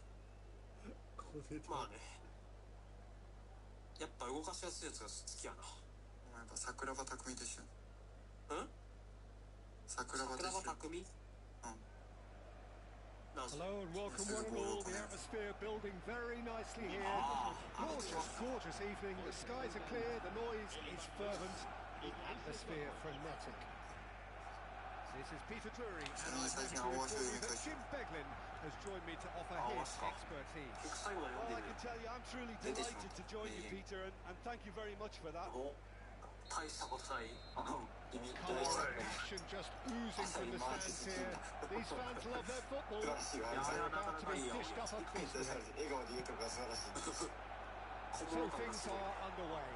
まあね、やっぱ動かしやすいやつが好きやな。
やっぱ桜庭匠と一緒。
うん
桜庭と一緒。
匠。
Hello and welcome one and all. The atmosphere building very nicely here. Gorgeous, gorgeous evening. The skies are clear, the noise is fervent, the atmosphere frenetic. This is Peter Drury, and I'm happy to inform you that Jim Beglin has joined me to offer his expertise.
Well, I can tell you, I'm truly delighted to join you, Peter, and thank you very much for that.
大したことない。
Passion just oozing from the stands here. These fans love their football. They're about to be dished up across the So things are underway.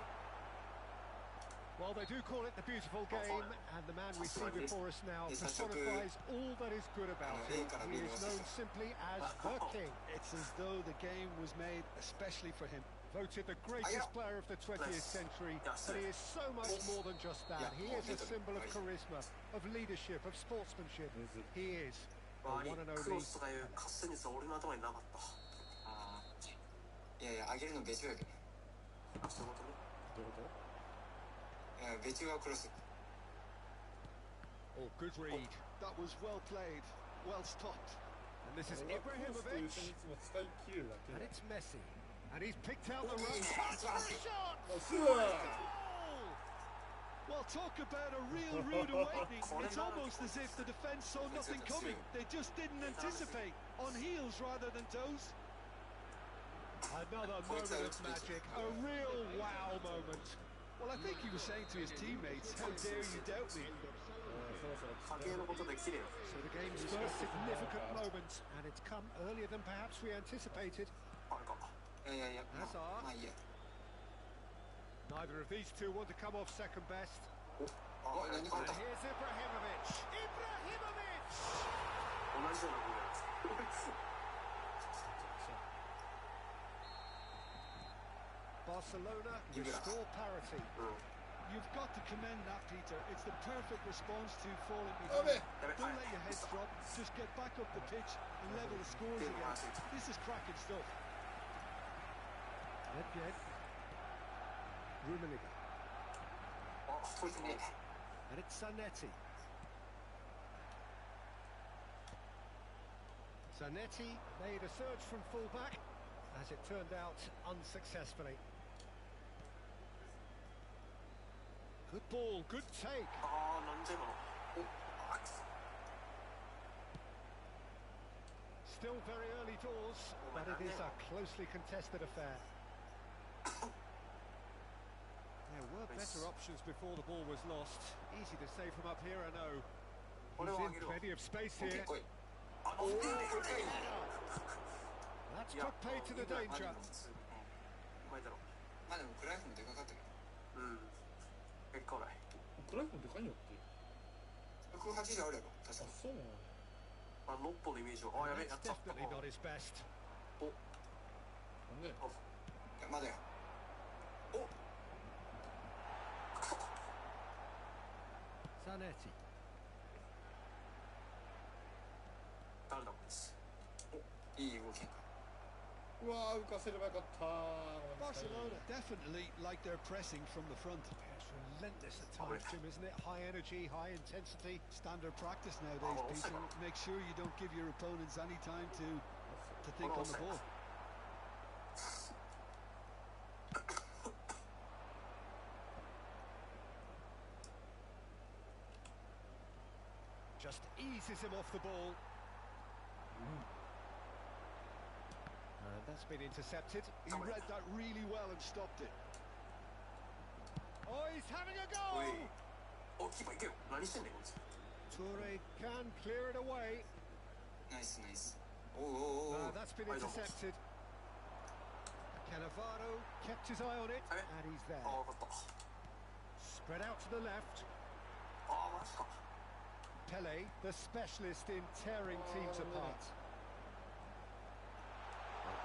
Well, they do call it the beautiful game, and the man we see before us now personifies all that is good about it. He is known simply as the King.
It's as though the game was made especially for him.
Voted the greatest player of the 20th century, but he is so much more than just that. He is a symbol of charisma, of leadership, of sportsmanship. He is the one and only.
クロスとかいう合戦術は俺の頭になかった。
ああ、いやいや、上げるの別やけど。
あ、そういうことね。
どういうこと？
いや、別はクロス。
Oh, good read.
That was well played, well stopped.
And this is Ibrahimovic. And it's Messi. And he's picked out the run. Shot!
Well, talk about a real rude awakening. It's almost as if the defence saw nothing coming. They just didn't anticipate. On heels rather than toes.
Another moment of magic. A real wow moment.
Well, I think he was saying to his teammates, how dare you doubt me?
So the game's first significant moment, and it's come earlier than perhaps we anticipated. Hazard. Neither of these two want to come off second best. And here's Ibrahimovic. Ibrahimovic! Barcelona restore parity.
You've got to commend that, Peter. It's the perfect response to falling behind. Don't let your head drop. Just get back up the pitch and level the scores again. This is cracking stuff.
Again. Rummenigge. And it's Zanetti. Zanetti made a surge from full-back, as it turned out unsuccessfully. Good ball, good take. Still very early doors, but it is a closely contested affair. There were better options before the ball was lost. Easy to say from up here, I know. He's in plenty of space here. That's put pay to the danger.
まあでもクライフもでかかったけど。
結構ない。
クライフもでかいんやって。
180あるやろ確か。
そうなの。
あ、ノッポのイメージを。あ、やべえ、やっちゃった。
Definitely not his best.
なんで？
いやまだや。お。
Zanetti.
誰だこいつ。
いい動きやんか。
うわー、浮かせればよかった。
Barcelona definitely like their pressing from the front.
It's relentless at times, Jim, isn't it? High energy, high intensity.
Standard practice nowadays, Peter. Make sure you don't give your opponents any time to think on the ball.
Just eases him off the ball. And that's been intercepted.
He read that really well and stopped it.
Oh, he's having a go!
お、キーパー行けよ。何してんねんこいつ。
Toure can clear it away.
ナイスナイス。おうおうおう。
That's been intercepted. Cannavaro kept his eye on it,
Okay.
and he's there.
ああ分かった
Spread out to the left.
ああマジか
Pele, the specialist in tearing teams apart.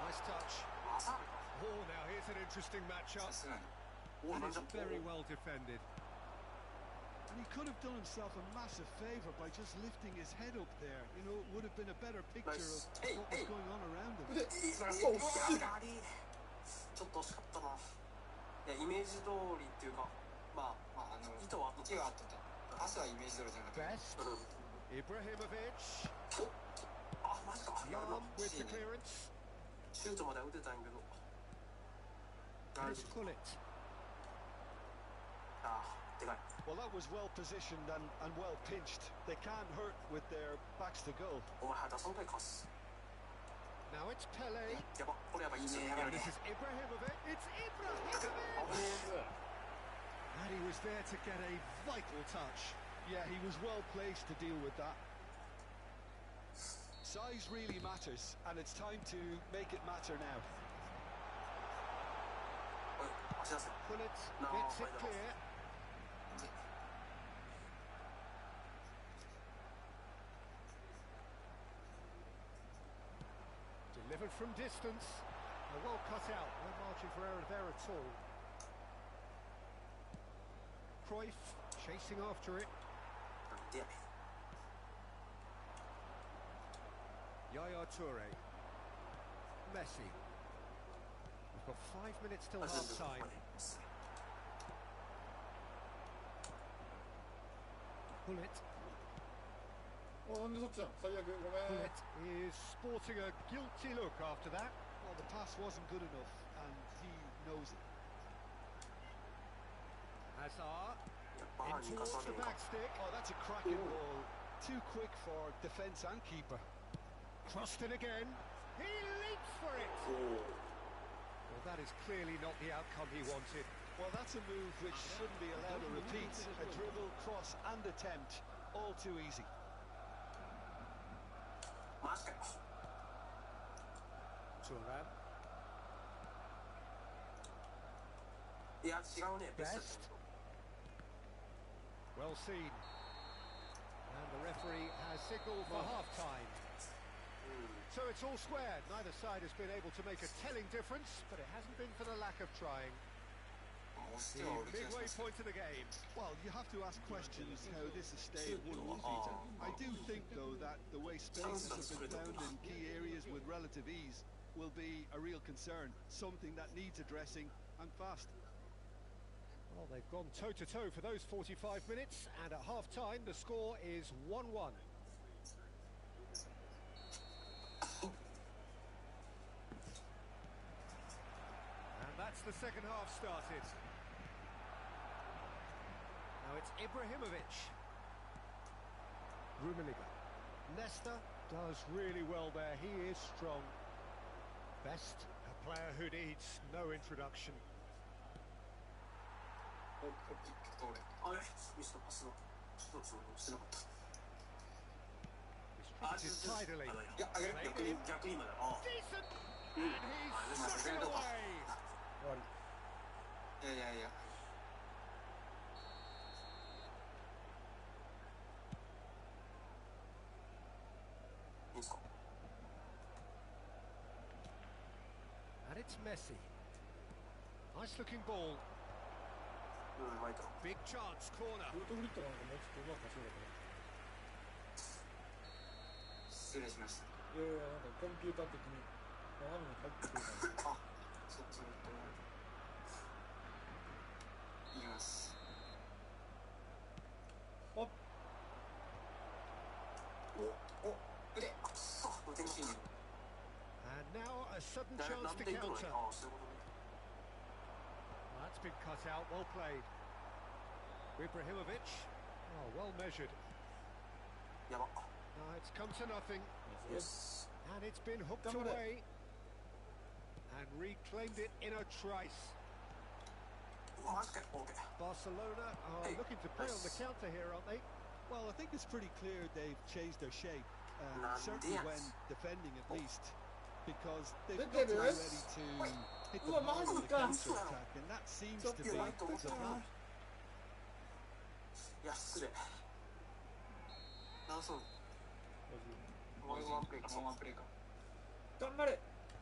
Nice touch.
まさか
Oh, now here's an interesting
さ
matchup.
すがに
お
And
なん
it's
じゃ
very well defended.
And he could have done himself a massive favour by just lifting his head up there. You know, it would have been a better picture
Nice.
of
Hey,
what
hey.
was going on around him.
で
素晴らしい
お
ちょっと惜しかったないやイメージ通りっていうかまあ
まあ
意図はあった
息はあったとパスはイメージ通りじゃなかった
Best.
うん
Ibrahimovic.
あマジか
Jan with the clearance.
シュートまでは打てたんやけど
And
大
it's
丈夫
Pullet.
ああでかい
Well, that was well positioned and well pinched. They can't hurt with their backs to goal.
お前出さんかいかす
Now it's Pele.
やばこれやばい1年や
And
るね
this is Ibrahimovic. It's
あ
Ibrahimovic.
ぶね
And he was there to get a vital touch.
Yeah, he was well placed to deal with that. Size really matters, and it's time to make it matter now.
おい足出せ
Pullet
No,
gets it
wait, no.
clear. Delivered from distance. Well cut out. No margin for error there at all. Cruyff chasing after it.
なんでやねん
Yaya Toure. Messi. We've got 5 minutes till
あ
half
全然
time.
これ
Pullet.
おなんでそっちなん最悪ごめん
Pullet is sporting a guilty look after that.
Well, the pass wasn't good enough, and he knows it.
Hazard
やっぱ
in
にか
towards
さ
the
ねんか
back stick.
Oh, that's a cracking ball. Too quick for defence and keeper.
Crossed in again. He leaps for it.
おお
Well, that is clearly not the outcome he wanted.
Well, that's a move which shouldn't be allowed to repeat. A dribble, cross, and attempt, all too easy.
マジかよ
Thuram.
いや違うねベストやったんやけど
Well seen. And the referee has signalled for half-time. So it's all square. Neither side has been able to make a telling difference, but it hasn't been for the lack of trying.
押し
The
てはおる気がし
midway
ます
point of the game.
Well, you have to ask questions how this has stayed 1-1, Peter. I do think, though, that the way spaces have been found in key areas with relative ease will be a real concern, something that needs addressing, and fast.
Well, they've gone toe-to-toe for those 45 minutes, and at half-time the score is 1-1. And that's the second half started. Now it's Ibrahimovic. Rummenigge. Nesta does really well there. He is strong. Best, a player who needs no introduction.
お通れ
あれミスのパスの一つもしてなかった
Distributed tidily.
あ
いやあげる
逆に逆に今だあ
Decent!
Mm.
And he's
Ah,
stuck it
this is-
away.
終わり
いやいやいや
いいんすか
And it's Messi. Nice looking ball.
うんうまいと
Big chance, corner.
フルトフリットなんかもうちょっとうまく走るか
失礼しました
ないやいやなんかコンピューター的に斜めに入ってくるから
あちょっと言います
あっ
お腕
くそ腕に
And now a sudden
な
chance
ん
to
でいくの
counter.
ああそういうことね
That's been cut out, well played. Ibrahimovic. Oh, well measured.
やば
Now it's come to nothing.
よし
And it's been hooked
Come on.
away. And reclaimed it in a trice.
うわマジかよ OK
Barcelona are
Hey,
looking to play on the
nice.
counter here, aren't they?
Well, I think it's pretty clear they've changed their shape,
Nah,
certainly
yes.
when defending at least, because they've
Look
got
at
to be
this.
ready to hit the
Ua,
bar with a
Magica.
counter-attack, and that seems to be the plan.
いや失礼。直そう。ワンプレーか。ワンプレーか。
頑張れ。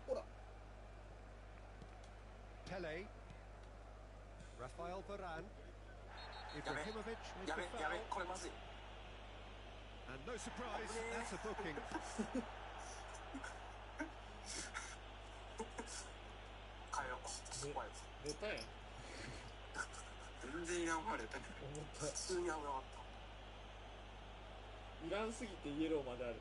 ほら。
Pele, Rafael Varane,
やべ
Ibrahimovic with
や
the
べやべ
foul,
これまずい。
and no surprise, that's a booking.
変えよう。怖い。
出たやん。
全然いらんわれた。
思った。
普通に危なかった。
いらんすぎてイエローまである。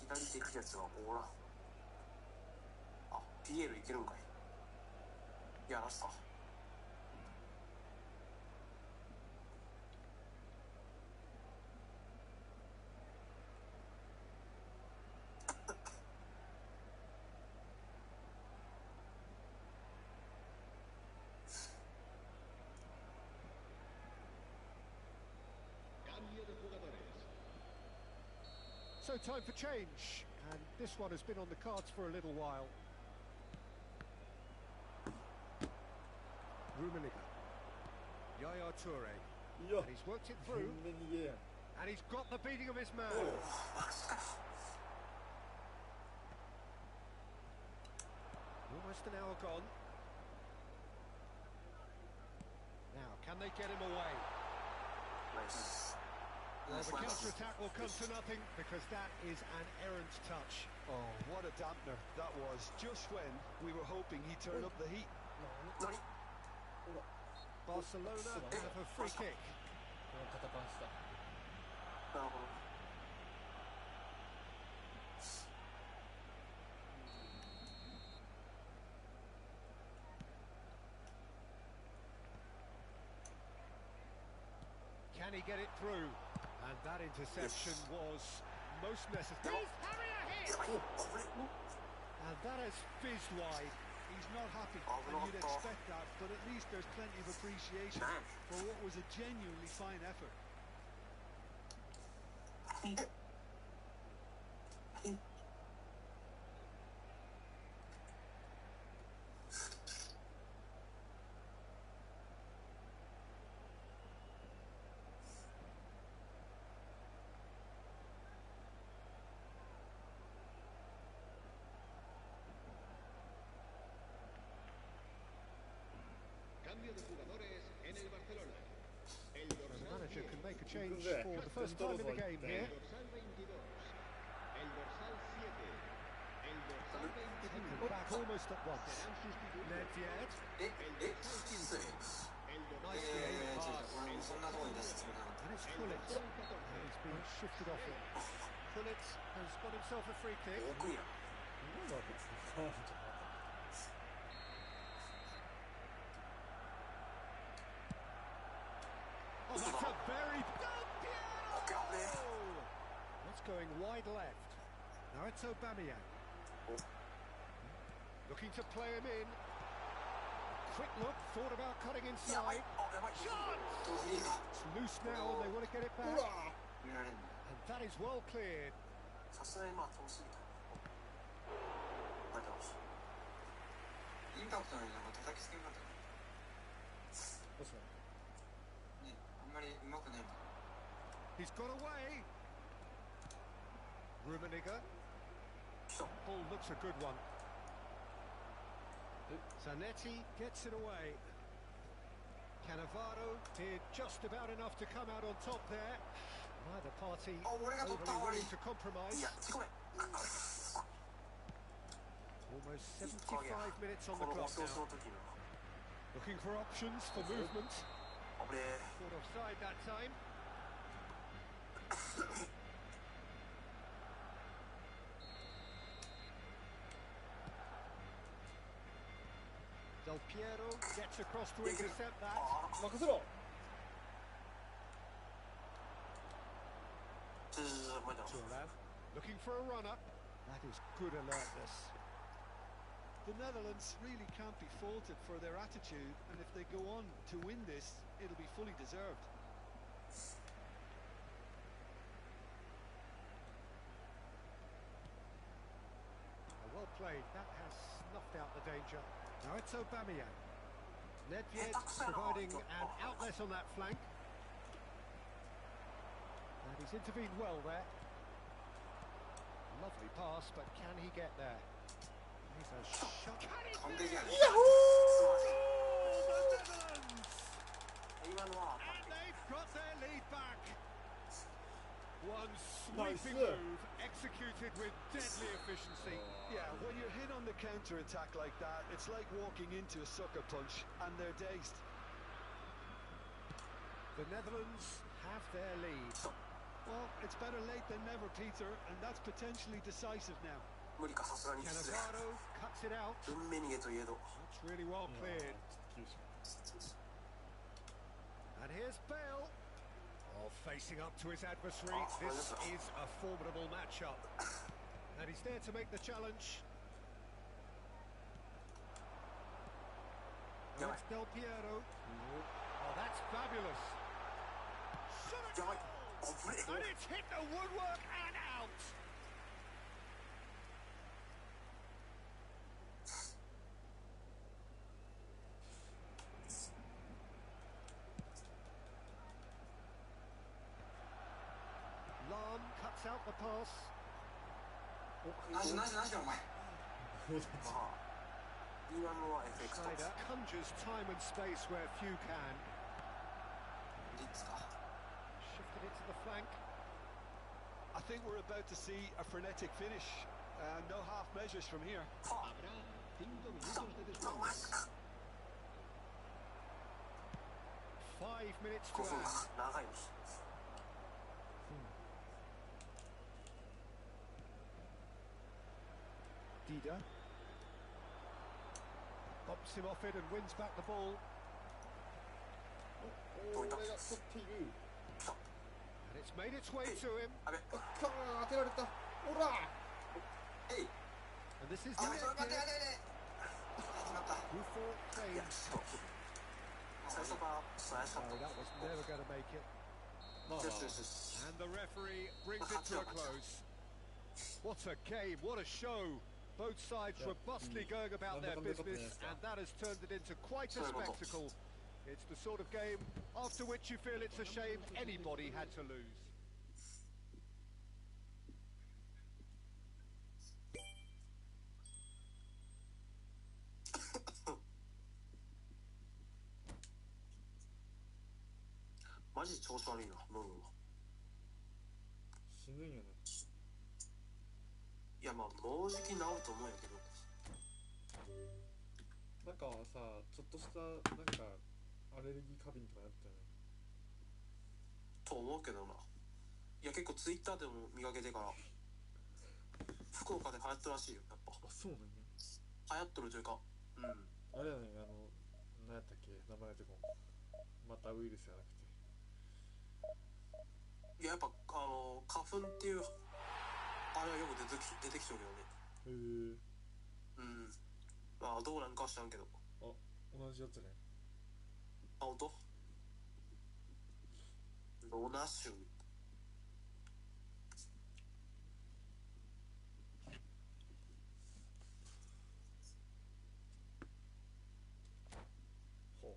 左手行くやつはおらん。あ、ピエールいけるんかい。やらすか。
Cambio de jugadores.
So time for change, and this one has been on the cards for a little while. Rummenigge, Yaya Toure,
いや
and he's worked it through,
全然逃げやん。
and he's got the beating of his man.
マジかよ。
Almost an hour gone. Now, can they get him away?
ナイス。
Well, the counter-attack will come to nothing because that is an errant touch.
Oh, what a dampener that was, just when we were hoping he'd turn up the heat.
何？
Barcelona have a free kick.
この肩パンした。
なるほど。
Can he get it through? And that interception was most necessary. And that has fizzed wide.
He's not happy, and you'd expect that, but at least there's plenty of appreciation for what was a genuinely fine effort.
'Cambio de jugadores en el Barcelona. El
The
dorsal
manager
10,
can make a change for the first time in the game here.
el dorsal 22, el dorsal 7, el dorsal 25
Back almost at once.
serán sustituidos.
Nedved,
失礼。
El dorsal
nice
いやいやいや
pass.
俺もそんなとこに出すつもりなかった
And it's Gullit. He's been shifted off it. Gullit has got himself a free kick.
奥や。
今のは別にファウルじゃなかった。
Oh, that's a very...
OK 危ね
That's going wide left. Now it's Aubameyang. Looking to play him in. Quick look, thought about cutting
え。やばい。
inside.
あ、やばい。
Shot!
どういいか。
It's loose now and they want to get it
ほ
back.
ら。
見られんの
And that is well cleared.
さすがにまあ楽しみだ。ありがとうございます。
インパクトのになんか叩きつけなかったか
どうしたの？
ねあんまり上手くないもん
He's got away. Rummenigge.
来た。
Ball looks a good one. Zanetti gets it away. Cannavaro did just about enough to come out on top there. Neither party
あ、俺が取った。
overly
悪い。
willing to compromise.
いや、ごめん。
Almost 75 minutes on
こ
the
の
clock
押し押し
now.
の時の。
Looking for options for movement.
危ねえ。
Caught offside that time. Del Piero gets across to intercept that.
任せろ。
前だ。
Turan looking for a runner. That is good alertness.
The Netherlands really can't be faulted for their attitude, and if they go on to win this, it'll be fully deserved.
Well played. That has snuffed out the danger. Now it's Aubameyang. Nedved providing an outlet on that flank. And he's intervened well there. Lovely pass, but can he get there? He's a shot. Can he finish?
And they've got their lead back. One sweeping move executed with deadly efficiency. Yeah, when you're hit on the counter-attack like that, it's like walking into a sucker punch, and they're dazed.
The Netherlands have their lead.
Well, it's better late than never, Peter, and that's potentially decisive now.
無理か、さすがに失礼。
Cannavaro cuts it out.
運命逃げといえど。
That's really well cleared. And here's Bale. Oh, facing up to his adversary. This is a formidable matchup. And he's there to make the challenge. Now it's Del Piero. Oh, that's fabulous.
And it's hit the woodwork and out.
Lam cuts out the pass.
なしなしなしお前。
まあ、今のは FX と
Snyder conjures time and space where few can.
リッツか。
Shifted it to the flank.
I think we're about to see a frenetic finish. No half measures from here.
Habrá 5 minutos de descuento.
5 minutes
5
to
分
add.
か。長いの。
Dida bumps him off it and wins back the ball.
俺が取っている。
And it's made its way to him.
あべ、
当てられた。ほら。
えい。
And this is
やめて、待って、
Nedved,
決まった。
who fought
いや、
claims.
そう。最初から怪しかっ
Oh,
た。
that was never going to make it.
まあ、
よしよしよし。
And the referee brings it to a close. What a game, what a show. Both sides robustly going about their business, and that has turned it into quite a spectacle. It's the sort of game after which you feel it's a shame anybody had to lose.
マジ調子悪いな、ノブは。
死ぬんよね。
いや、まあ、もうじき治ると思うんやけど。
なんかさ、ちょっとしたなんかアレルギー過敏とかやったよね。
と思うけどな。いや、結構ツイッターでも見かけてから、福岡で流行ってるらしいよ、やっぱ。
あ、そうなんや。
流行っとるというか、うん。
あれやね、何やったっけ、名前とかも。またウイルスじゃなくて。
いや、やっぱ、花粉っていう、あれはよく出てきてるけどね。
へえ。
うん。まあ、どうなんかは知らんけど。
あ、同じやつね。
あ、ほんと？ロナシュン。
ほう。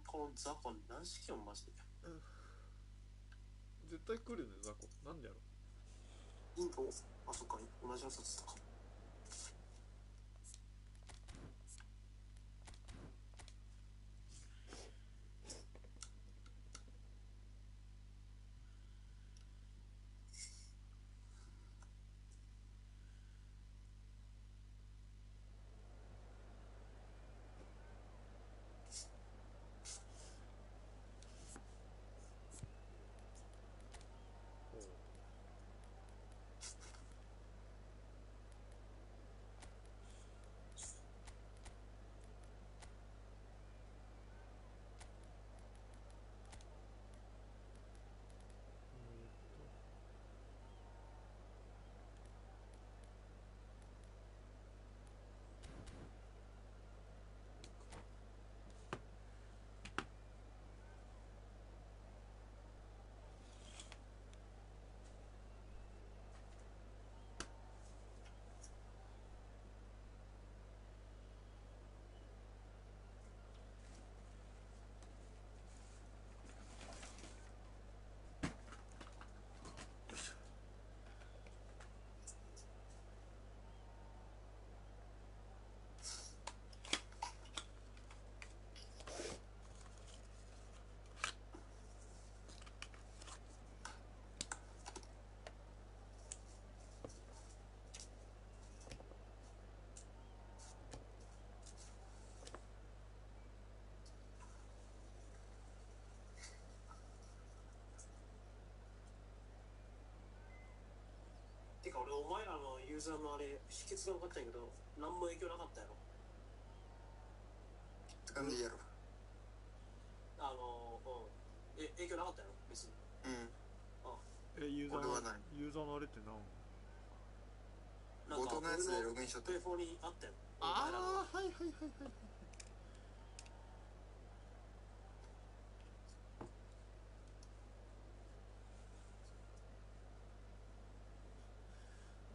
この雑魚何式音マジで。
絶対来るよね、雑魚。なんでやろ。
インコ、あ、そっか、同じやつだったか。ユーザーのあれ秘訣が分かったんやけど何も影響なかったやろ。
って感じやろ。
影響なかったやろ別に。
ユーザー
俺はない。
ユーザーのあれって何？
なんか
冒頭のやつでログインしとって。
プレフォーにあったよ。
ああ、はいはいはいはい。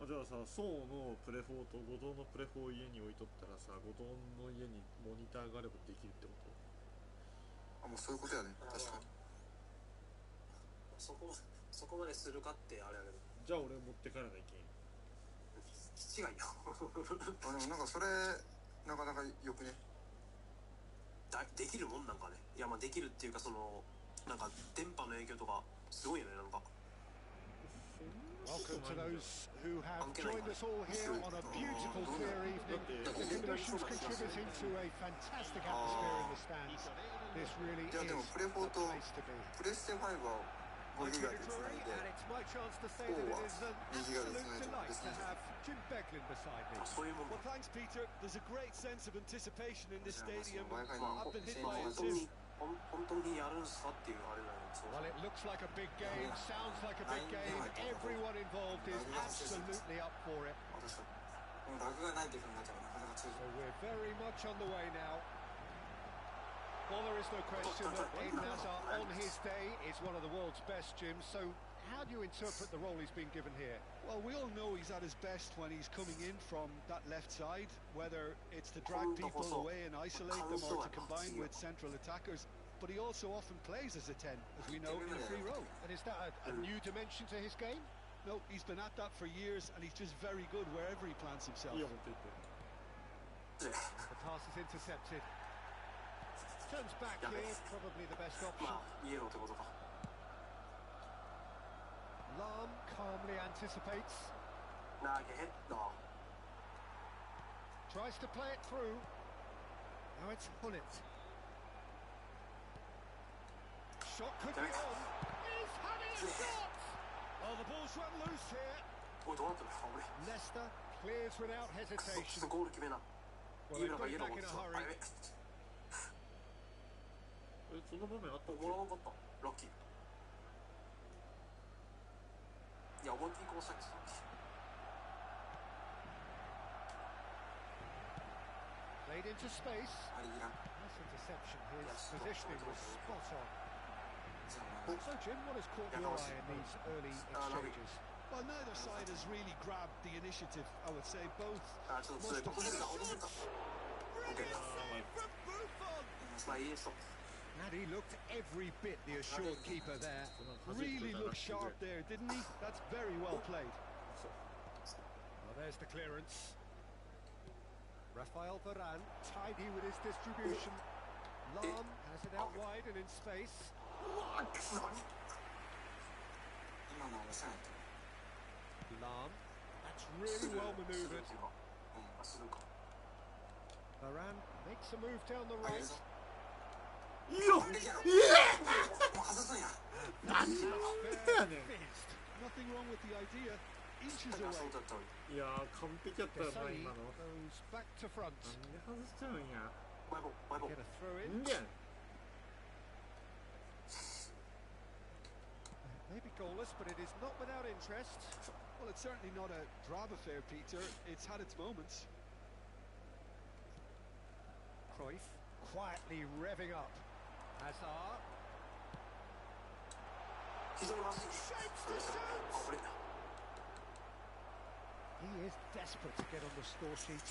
じゃあさ、宋のプレフォーと後藤のプレフォーを家に置いとったらさ、後藤の家にモニターがあればできるってこと？
もうそういうことやね。確かに。
そこまでするかってあれやけど。
じゃあ俺持って帰らないけん。
違いよ。
でもなんかそれなかなかよくね。
できるもんなんかね。いやまあできるっていうかそのなんか電波の影響とかすごいよねなんか。
Welcome to those who have joined us all here on a beautiful clear evening. The conditions contributing to a fantastic atmosphere in the stands. This really is
でもプレフォー
the
と
place to be.
プレステ5は5
I
ギ
could
ガでつな
agree,
いで
and it's my chance to say that it is an absolute delight to have Jim Beglin beside me.
そういうもん。
Well, thanks, Peter. There's a great sense of anticipation in this stadium.
Wi-Fi
I've been hit by
本
it
当
too.
に本当にやるんすかっていうあれだよね。
Well, it looks like a big game, sounds like a big game. Everyone involved is absolutely up for it.
私はでもラグがないって考えたらなかなか強い。
So we're very much on the way now. Well, there is no question that Eden Hazard on his day is one of the world's best, Jim. So how do you interpret the role he's been given here?
Well, we all know he's at his best when he's coming in from that left side, whether it's to drag people away and isolate them or to combine with central attackers. But he also often plays as a 10, as we know, in a free role.
And is that a new dimension to his game?
No, he's been at that for years, and he's just very good wherever he plants himself.
いや、持っていって。
The pass is intercepted. Turns back here, probably the best option.
まあイエローってことか。
Lam calmly anticipates.
投げヘッド。
Tries to play it through. Now it's Hullet. Shot could be on. He's having a shot!
Oh, the ball's run loose here.
おいどうなってるの俺。
Leicester clears without hesitation.
ゴール決めな。
Well,
イエ
they've
ローが
got
イエ
it
ロー
back
持っ
in
て
a
た。あ
hurry.
れ
そんな場面あったっけ？
もらわなかった。いや思いっきりこうしたんですよ。
Played into space.
あれいらん。
Nice interception. His positioning was spot on. So, Jim, what has caught your eye in these early exchanges?
Well, neither side has really grabbed the initiative, I would say. Both
あちょっと強い。
must have
落とせた。
brilliant save from Buffon.
まあいいですよ。
And he looked every bit the assured keeper there.
Really looked sharp there, didn't he? That's very well played.
Well, there's the clearance. Rafael Varane, tidy with his distribution. Lam has it out wide and in space.
今のは押さないと。
Lam, that's really well manoeuvred.
するか。
Varane makes a move down the right.
いいよ。いい
外すんや。
何やねん。
Fist.
Nothing wrong with the idea. Inches
そう
away.
だったのに。
いやー完璧やったよな
Desai
今の。
goes back to front.
なんで外しちゃうんや。
マイボール。
Get a throw
いい
in.
んじゃん。
Maybe goalless, but it is not without interest.
Well, it's certainly not a drab affair, Peter. It's had its moments.
Cruyff quietly revving up. Hazard.
非常にまずい。
Shapes to shoot.
あこれ。
He is desperate to get on the score sheet,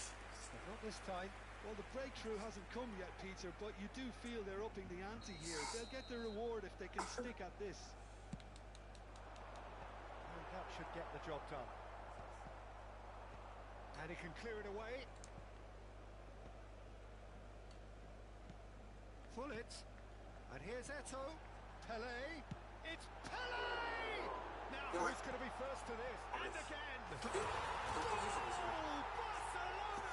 but not this time.
Well, the breakthrough hasn't come yet, Peter, but you do feel they're upping the ante here. They'll get their reward if they can stick at this.
And that should get the job done. And he can clear it away. Fullet. And here's Eto'o. Pelé. It's Pelé! Now who's going to be first to this? And again! Oh, Barcelona!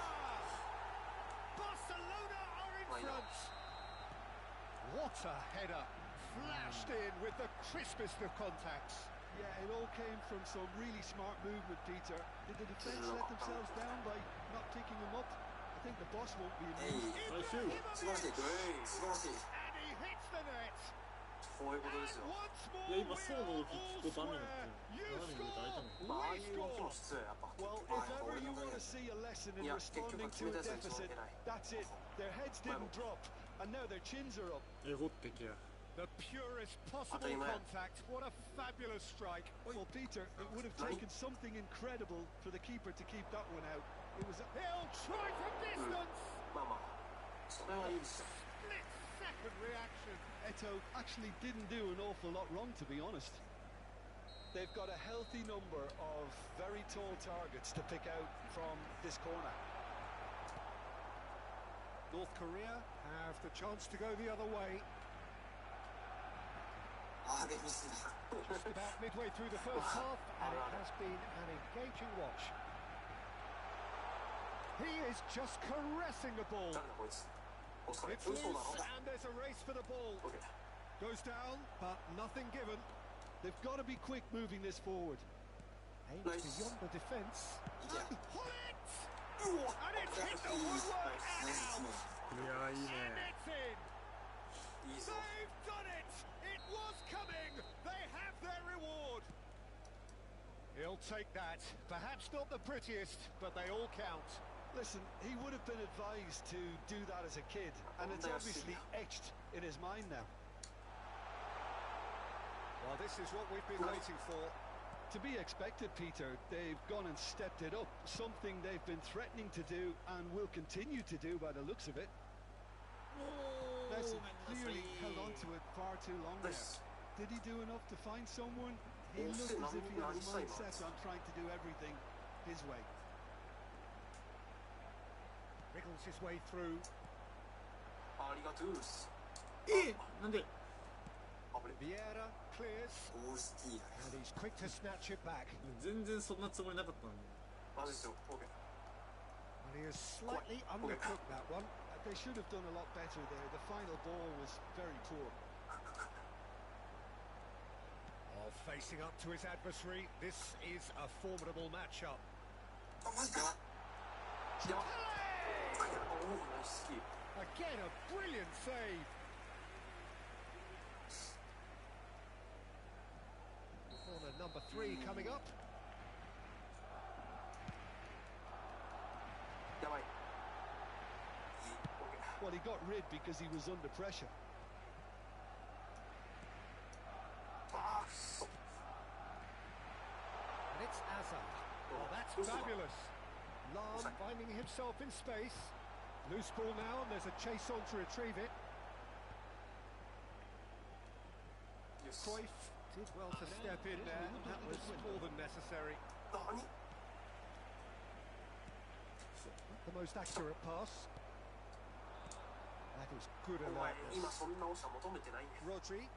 Barcelona are in front. What a header! Flashed in with the crispest of contacts.
Yeah, it all came from some really smart movement, Peter. Did the defence let themselves down by not picking him up? I think the boss won't be amused.
最終
素晴らしい素晴らしい。
And he hits the net.
そういうことですよ。
いや今そうの動き聞くとダメだって斜めに入れて開いたの
まあああいう動きも必要ややっぱ。
Well, if ever you want to see a lesson in responding to a deficit, that's it. Their heads didn't drop, and now their chins are up.
エゴってきや
The purest possible contact. What a fabulous strike.
Well, Peter, it would have taken something incredible for the keeper to keep that one out. It was a
He'll try from distance.
まあまあそれはいいですよ。
Split second reaction.
Eto actually didn't do an awful lot wrong, to be honest. They've got a healthy number of very tall targets to pick out from this corner.
North Korea have the chance to go the other way.
あれミスだ。
Just about midway through the first half, and it has been an engaging watch. He is just caressing the ball.
誰だこいつ。お疲れ。
It's
嘘
loose,
だろ。
and there's a race for the ball.
OK。
Goes down, but nothing given.
They've got to be quick moving this forward.
Aims
Nice.
beyond the defence.
Yeah.
And pull it! And it's hit the woodwork and out.
いやいい
And
ね
it's in.
いいぞ。
They've done it! It was coming! They have their reward! He'll take that. Perhaps not the prettiest, but they all count.
Listen, he would have been advised to do that as a kid, and it's obviously etched in his mind now.
Well, this is what we've been waiting for.
To be expected, Peter. They've gone and stepped it up, something they've been threatening to do and will continue to do by the looks of it. Messi clearly held on to it far too long there. Did he do enough to find someone? He looked as if he had a mindset on trying to do everything his way.
Wriggles his way through.
ありがとうっす。
なんで
Vieira clears,
オールスティー
and he's quick to snatch it back.
全然そんなつもりなかったのに
マジですよ。OK。
And he has slightly undercooked that one.
They should have done a lot better there. The final ball was very poor.
Oh, facing up to his adversary, this is a formidable matchup.
あ、マジか。
おお、ナイスキー。
Again, a brilliant save. Corner number 3 coming up.
やばい。
Well, he got rid because he was under pressure.
ああ、くそ。
And it's Azar. Oh, that's fabulous. Lam finding himself in space. Loose ball now, and there's a chase on to retrieve it. Cruyff did well to step in there. That was more than necessary.
何
Not the most accurate pass. That is good
お前、今
alertness.
そんなオシャ求めてないね。
Rodri.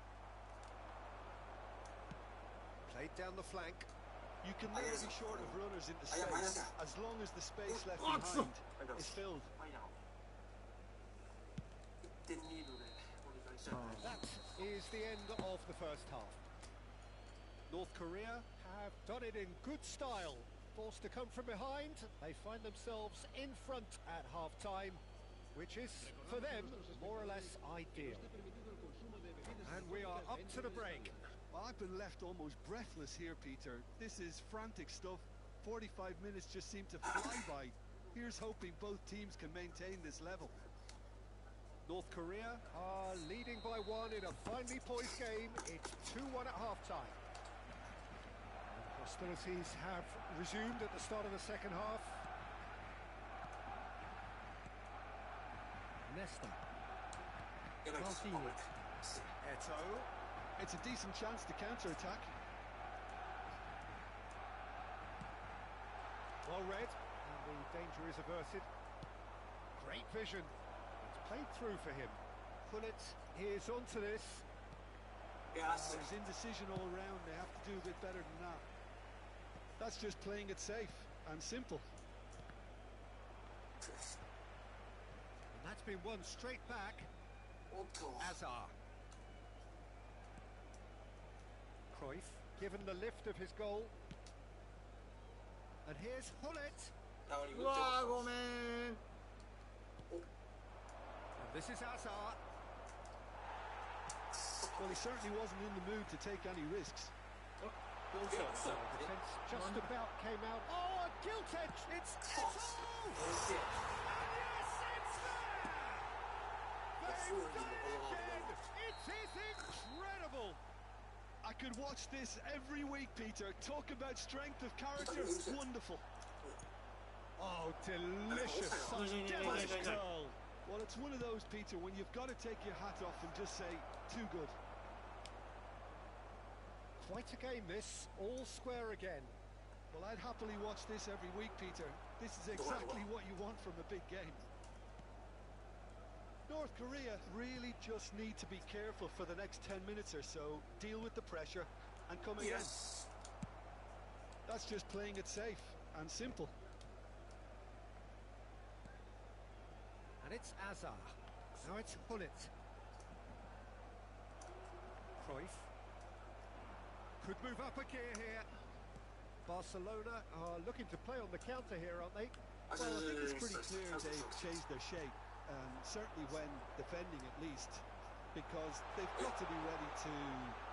Played down the flank.
You can never be short of runners into
I am
space
Mayasa.
as long as the space left
Oh,
behind is filled.
ファイナル。1点リードで折り返しちゃう。
That is the end of the first half. North Korea have done it in good style. Forced to come from behind, they find themselves in front at half-time, which is, for them, more or less ideal. And we are up to the break.
Well, I've been left almost breathless here, Peter. This is frantic stuff. 45 minutes just seem to fly by. Here's hoping both teams can maintain this level.
North Korea are leading by 1 in a finely poised game. It's 2-1 at half-time. Hostilities have resumed at the start of the second half. Nesta.
やばい。
Maldini. Eto.
It's a decent chance to counter-attack.
Well read, and the danger is averted. Great vision. It's played through for him. Pullet is onto this.
Yes.
There's indecision all around. They have to do a bit better than that. That's just playing it safe and simple.
And that's been won straight back.
おっと。
Azar. Cruyff given the lift of his goal. And here's Hullet.
うわーごめん。
And this is Hazard.
Well, he certainly wasn't in the mood to take any risks.
Defense just about came out. Oh, a gilt edge. It's Eto! And yes, it's there! They've done it again. It is incredible.
I could watch this every week, Peter. Talk about strength of character. Wonderful.
Oh, delicious. Devilish goal.
Well, it's one of those, Peter, when you've got to take your hat off and just say, too good.
Quite a game this, all square again.
Well, I'd happily watch this every week, Peter. This is exactly what you want from a big game. North Korea really just need to be careful for the next 10 minutes or so, deal with the pressure, and come again. That's just playing it safe and simple.
And it's Azar. Now it's Hullet. Cruyff. Could move up a gear here. Barcelona are looking to play on the counter here, aren't they?
Well, I think it's pretty clear they've changed their shape, certainly when defending at least, because they've got to be ready to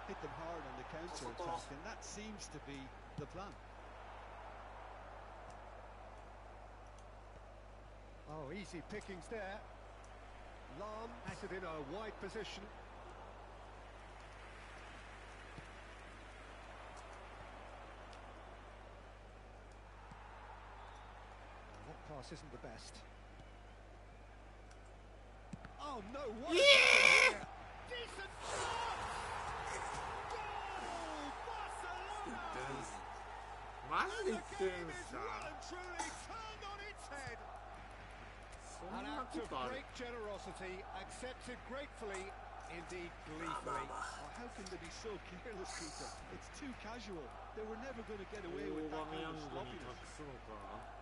hit them hard on the counter-attack, and that seems to be the plan.
Oh, easy pickings there. Lam has it in a wide position. Pass isn't the best. Oh no, what a decent shot! Goal! Barcelona!
マジで言ってるん
The game is
さ。
well and truly turned on its head.
そん
An
な
act
こ
of
とある。
great generosity, accepted gratefully, indeed gleefully.
How can they be so careless, Peter? It's too casual. They were never going to get
オ
away
ー
with
バ
that
メ
kind
ヤン
of
グに
sloppiness.
託すのか。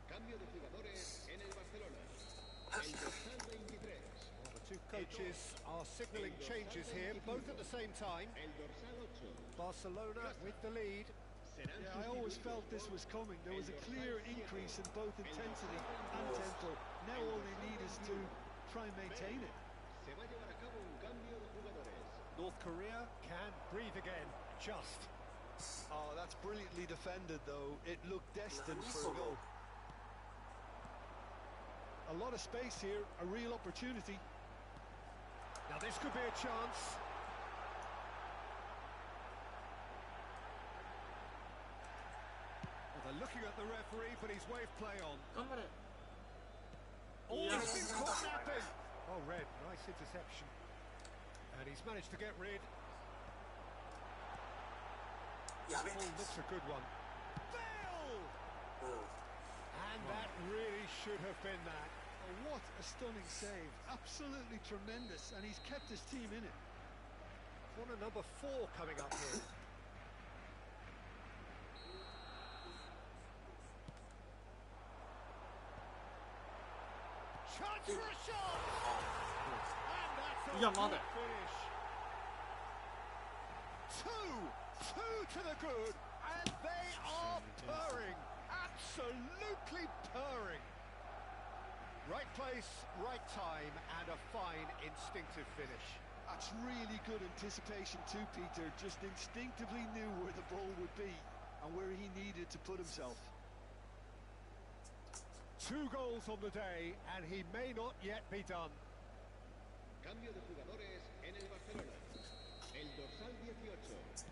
Cambio de jugadores en el Barcelona. El dorsal 23.
Well, the two coaches are signalling changes here, both at the same time.
El dorsal 8.
Barcelona with the lead.
Yeah, I always felt this was coming. There was a clear increase in both intensity and tempo. Now all they need is to try and maintain it.
Se va a llevar a cabo un cambio de jugadores.
North Korea can breathe again, just.
Oh, that's brilliantly defended, though. It looked destined for a goal. A lot of space here, a real opportunity.
Now this could be a chance. Well, they're looking at the referee, but he's waved play on.
頑張れ。
Oh,
Yeah.
he's been caught napping. Oh, Red, nice interception. And he's managed to get rid. Oh, looks a good one. Bale! And that really should have been that.
Oh, what a stunning save. Absolutely tremendous, and he's kept his team in it.
Corner number 4 coming up here. Chance for a shot! And that's a
Yeah,
good
mother.
finish. Two to the good, and they are purring. Absolutely purring. Right place, right time, and a fine instinctive finish.
That's really good anticipation too, Peter. Just instinctively knew where the ball would be and where he needed to put himself.
2 goals on the day, and he may not yet be done.
Cambio de jugadores en el Barcelona. El dorsal 18.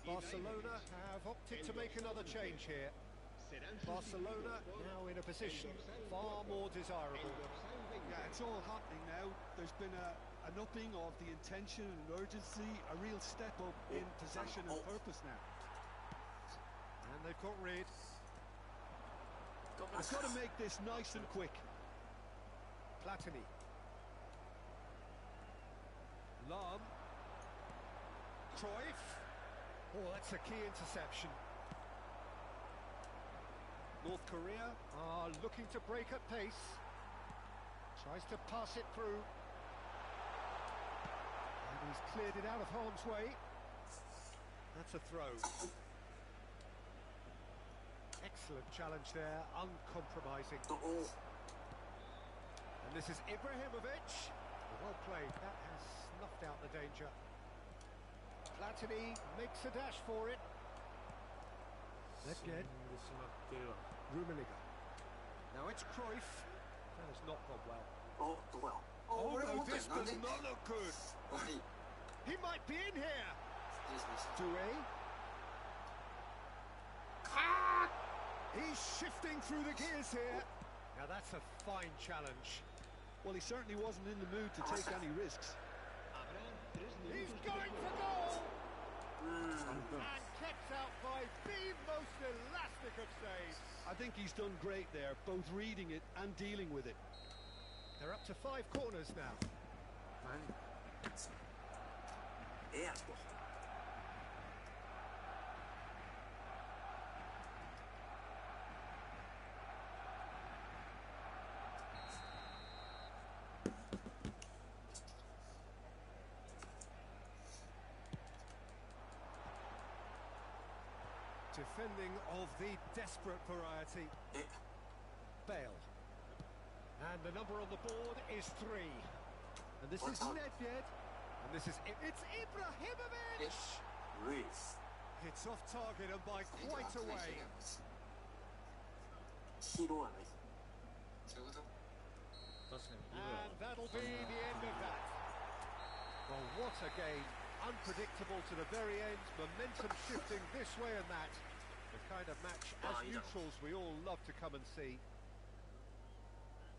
Barcelona have opted to make another change here.
serán
Barcelona
sustituidos por
now in a position
el dorsal
far
4,
more
el
desirable.
dorsal 20.
Yeah, it's all happening now. There's been an upping of the intention and urgency, a real step up in possession and purpose now.
And they've got rid.
I've got to make this nice and quick.
Platini. Lahm. Cruyff. Oh, that's a key interception. North Korea are looking to break at pace. Tries to pass it through. And he's cleared it out of harm's way. That's a throw. Excellent challenge there, uncompromising. And this is Ibrahimovic. Well played, that has snuffed out the danger. Platini makes a dash for it. Left dead. Rummenigge. Now it's Cruyff. That has not gone well.
お、どこや。
Oh,
俺が
no,
持ったよ。
this
なん
does
で
not look good.
悪い。
He might be in here.
失礼しました。
Doué. He's shifting through the gears here. Now that's a fine challenge.
Well, he certainly wasn't in the mood to take any risks.
Habrán 3
He's
minutos
going
de
for
juego.
goal. And kept out by the most elastic of saves.
I think he's done great there, both reading it and dealing with it.
They're up to 5 corners now.
ええやんと。
Defending of the desperate variety.
え、
Bale. And the number on the board is 3. And this is Nedved. And this is... It's Ibrahimovic!
ルイス。
It's off target and by quite a way.
ヒーローやない。
そういうこと？
確かに
And that'll be the end of that. Well, what a game. Unpredictable to the very end. Momentum shifting this way and that. The kind of match as neutrals we all love to come and see.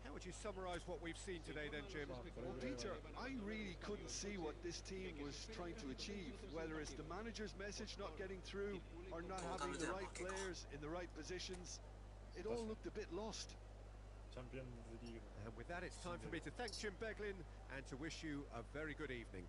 How would you summarise what we've seen today then, Jim?
Well, Peter, I really couldn't see what this team was trying to achieve, whether it's the manager's message not getting through or not having the right players in the right positions. It all looked a bit lost.
チャンピオンズリーグの
And with that, it's time for me to thank Jim Beglin and to wish you a very good evening.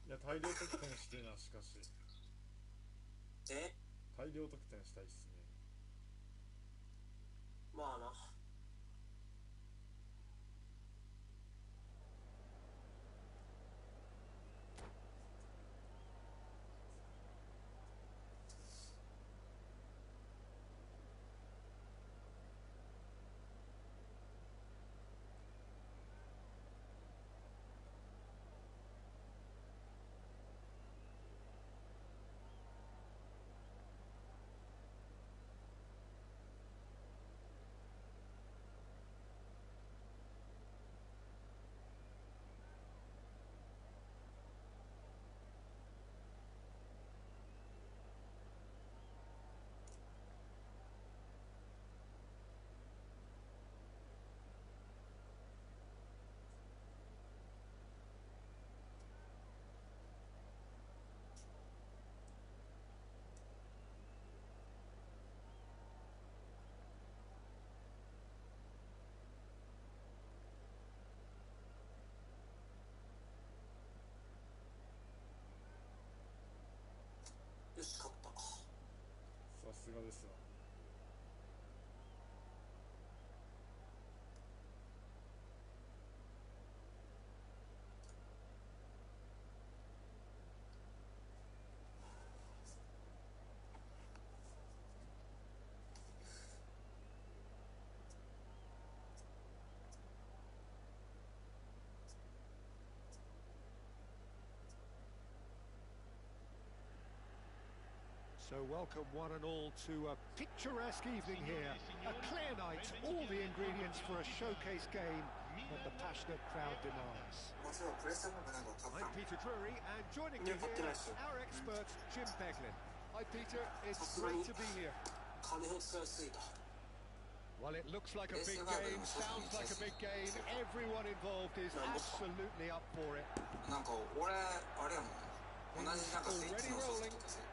いや大量得点してな、しかし
え、
大量得点したいっすね。
まあな。
すがですわ。
So welcome one and all to a picturesque evening here. A clear night, all the ingredients for a showcase game that the passionate crowd demands.
もちろんプレステの中なんか買っ
I'm
たの
Peter Drury, and joining me here, our expert Jim Beglin. Hi Peter, it's great to be here.
金を使いすぎた。
Well, it looks like a big game, sounds like a big game. Everyone involved is absolutely up for it.
なんか俺あれやもん同じなんかスイッチのソフトとか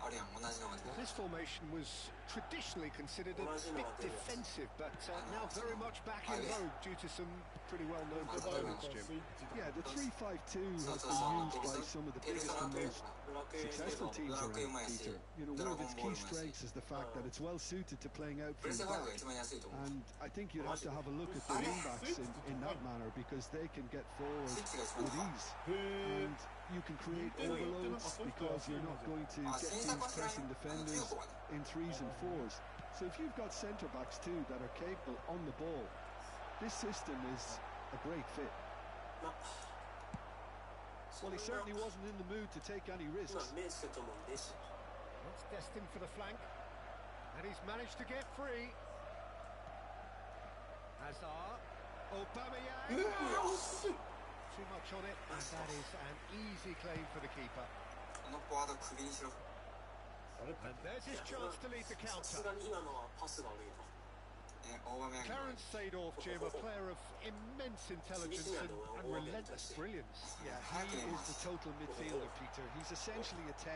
あれやん同じのが出てる
This formation was traditionally considered a bit defensive, but now very much back in vogue due to some pretty well-known components, Jim.
Yeah, the 3-5-2 has been used by some of the biggest and most successful teams around, Peter. You know, one of its key strengths is the fact that it's well suited to playing out
プレ
from
ステ
the
5 が
back.
一番安いと思う
And I think you'd have to have a look at the wingbacks in that manner because they can get forward
スイッチが一番
with
高い
ease.
へ
And you can create overloads because you're not going to get teams pressing defenders in 3s and 4s. So if you've got centre backs too that are capable on the ball, this system is a great fit.
Well, he certainly wasn't in the mood to take any
今
risks.
目つけたもんでし
That's destined for the flank, and he's managed to get free. Hazard, Aubameyang. Too much on it, and that is an easy claim for the keeper.
このフォワードクビにしろ
And there's his chance to lead the
さす
counter.
がに今のはパスが悪いな。
オーバーメヤング
Clarence Seedorf, Jim, a player of immense intelligence and relentless brilliance.
Yeah, he is the total midfielder, Peter. He's essentially a 10,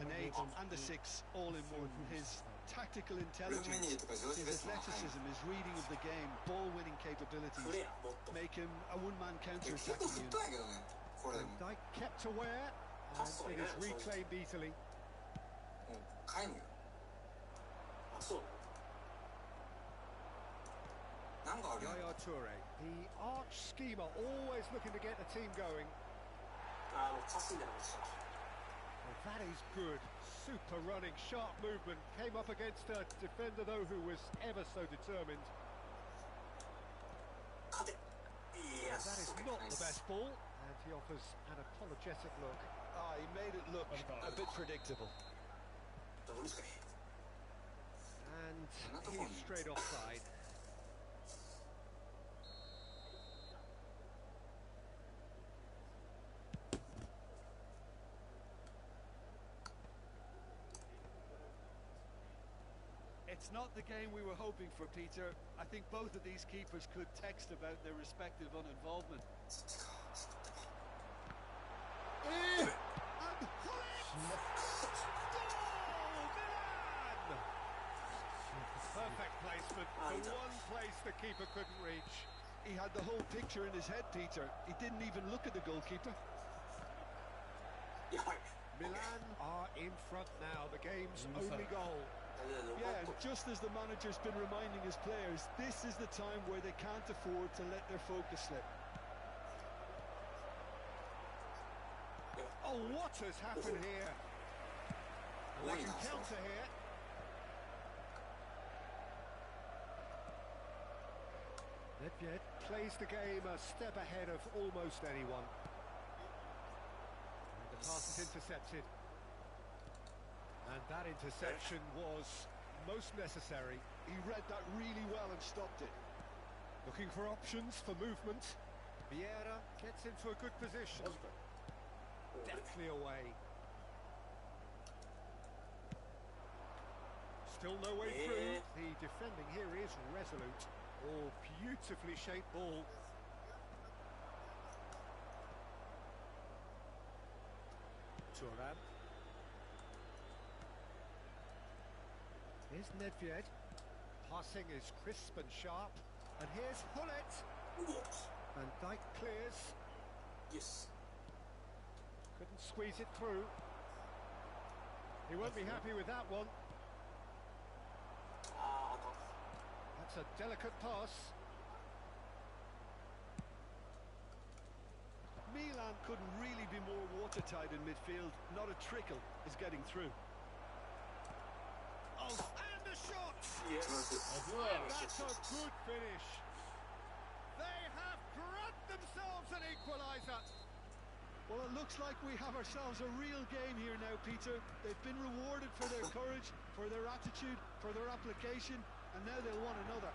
an 8, and a 6, all in one. His tactical
ルーメニ
intelligence,
ーとかジョージ・
his
ベストの
athleticism, his reading of the game, ball-winning
プレ
capabilities
ーもっと。
Make him
a one-man
結構
counter-attacking
振っ
unit.
たんやけどねこれで
Van
も
Dijk kept aware, and it is reclaimed easily.
もう皆無よ
あ、そう
なんかあるやん
Yaya Toure, the arch schemer, always looking to get the team going.
なの。パスみたいなことした。
Well, that is good. Super running, sharp movement. Came up against a defender, though, who was ever so determined.
勝て。いや、
That is not the best ball, and he offers an apologetic look.
Ah, he made it look a bit predictable.
どうにしかい。
And he's straight offside.
It's not the game we were hoping for, Peter. I think both of these keepers could text about their respective uninvolvement.
そっちか
And perfect placement. The one place the keeper couldn't reach.
He had the whole picture in his head, Peter. He didn't even look at the goalkeeper.
やばい。
Milan are in front now. The game's only goal.
Yeah, and just as the manager's been reminding his players, this is the time where they can't afford to let their focus slip.
Oh, what has happened here? And they can counter here. Nedved plays the game a step ahead of almost anyone. And the pass is intercepted. And that interception was most necessary.
He read that really well and stopped it.
Looking for options for movement. Vieira gets into a good position. Deftly away. Still no way through. The defending here is resolute. Oh, beautifully shaped ball. Thuram. Here's Nedved. Passing is crisp and sharp. And here's Hullet. Van Dijk clears.
Yes.
Couldn't squeeze it through. He won't be happy with that one. That's a delicate pass. Milan couldn't really be more watertight in midfield. Not a trickle is getting through. Oh, and the shot!
Yes.
That's a good finish. They have grabbed themselves an equaliser. Well, it looks like we have ourselves a real game here now, Peter. They've been rewarded for their courage, for their attitude, for their application, and now they'll want another.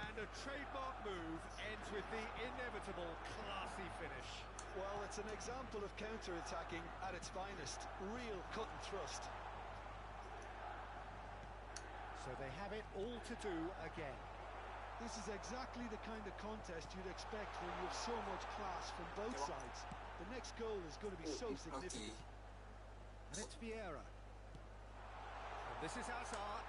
And a trademark move ends with the inevitable classy finish. Well, it's an example of counter-attacking at its finest. Real cut and thrust. So they have it all to do again. This is exactly the kind of contest you'd expect when you have so much class from both sides. The next goal is going to be so significant. And it's Vieira. And this is Hazard.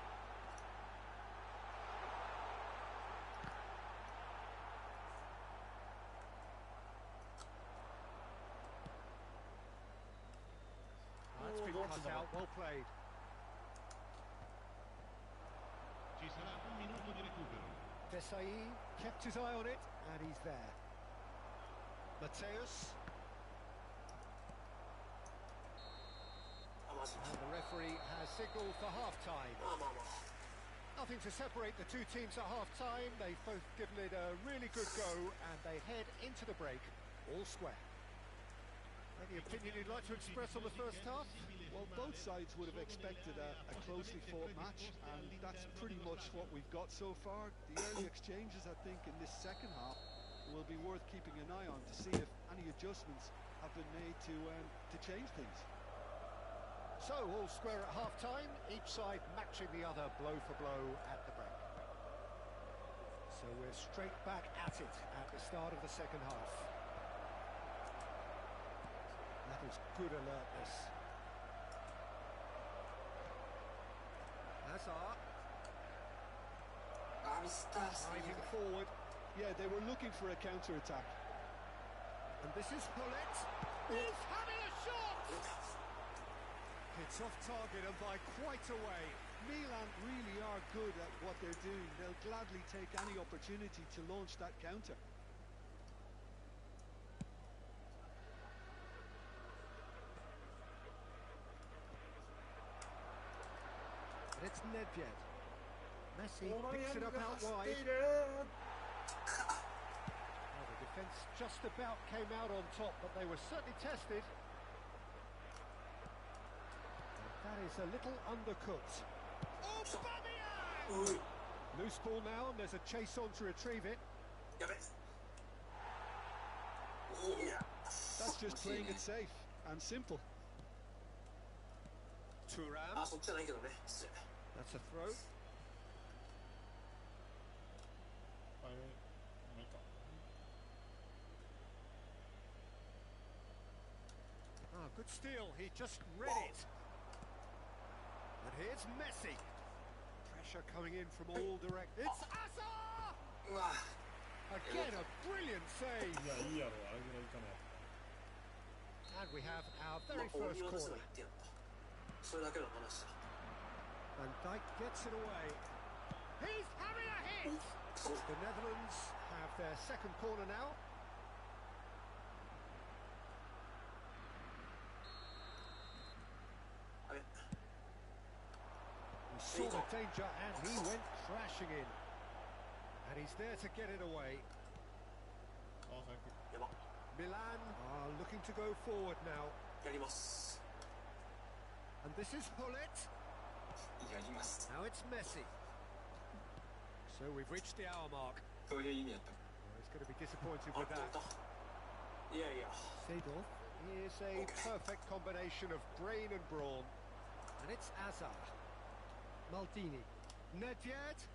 That's been cut out, well played.
Ci sarà un minuto di recupero.
Desai kept his eye on it, and he's there. Mateus. And the referee has signalled for half-time. Nothing to separate the two teams at half-time. They've both given it a really good go, and they head into the break all square. Any opinion you'd like to express on the first half? Well, both sides would have expected a closely fought match, and that's pretty much what we've got so far. The early exchanges, I think, in this second half will be worth keeping an eye on to see if any adjustments have been made to change things. So, all square at half-time, each side matching the other blow for blow at the break. So we're straight back at it at the start of the second half. That is good alertness. Hazard. Driving forward. Yeah, they were looking for a counter-attack. And this is Bullet. He's having a shot! It's off target and by quite a way. Milan really are good at what they're doing. They'll gladly take any opportunity to launch that counter. And it's Nedved. Messi picks it up out wide. Well, the defence just about came out on top, but they were certainly tested. And that is a little undercooked. Oh, Aubameyang! Loose ball now, and there's a chase on to retrieve it. That's just playing it safe and simple. Thuram. That's a throw. Ah, good steal. He just read it. And here's Messi. Pressure coming in from all directions. It's Hazard! Again, a brilliant save. And we have our very first corner. Van Dijk gets it away. He's having a hit! The Netherlands have their second corner now. He saw the danger and he went crashing in. And he's there to get it away. Milan are looking to go forward now. And this is Hullet. Now it's Messi. So we've reached the hour mark. Well, he's going to be disappointed with that. Seedorf is a perfect combination of brain and brawn. And it's Hazard. Maldini. Nedved.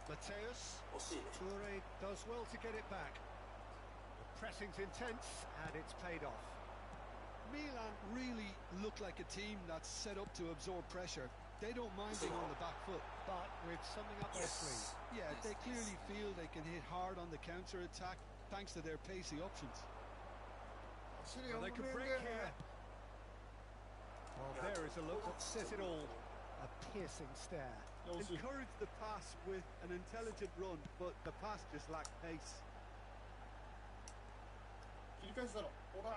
Mateus. Toure does well to get it back. The pressing's intense and it's paid off. Milan really look like a team that's set up to absorb pressure. They don't mind being on the back foot, but with something up their sleeve. Yeah, they clearly feel they can hit hard on the counter-attack thanks to their pacey options. And they can break here. Well, there is a look that says it all. A piercing stare.
Encourage the pass with an intelligent run, but the pass just lacked pace.
切り返すだろ。ほら。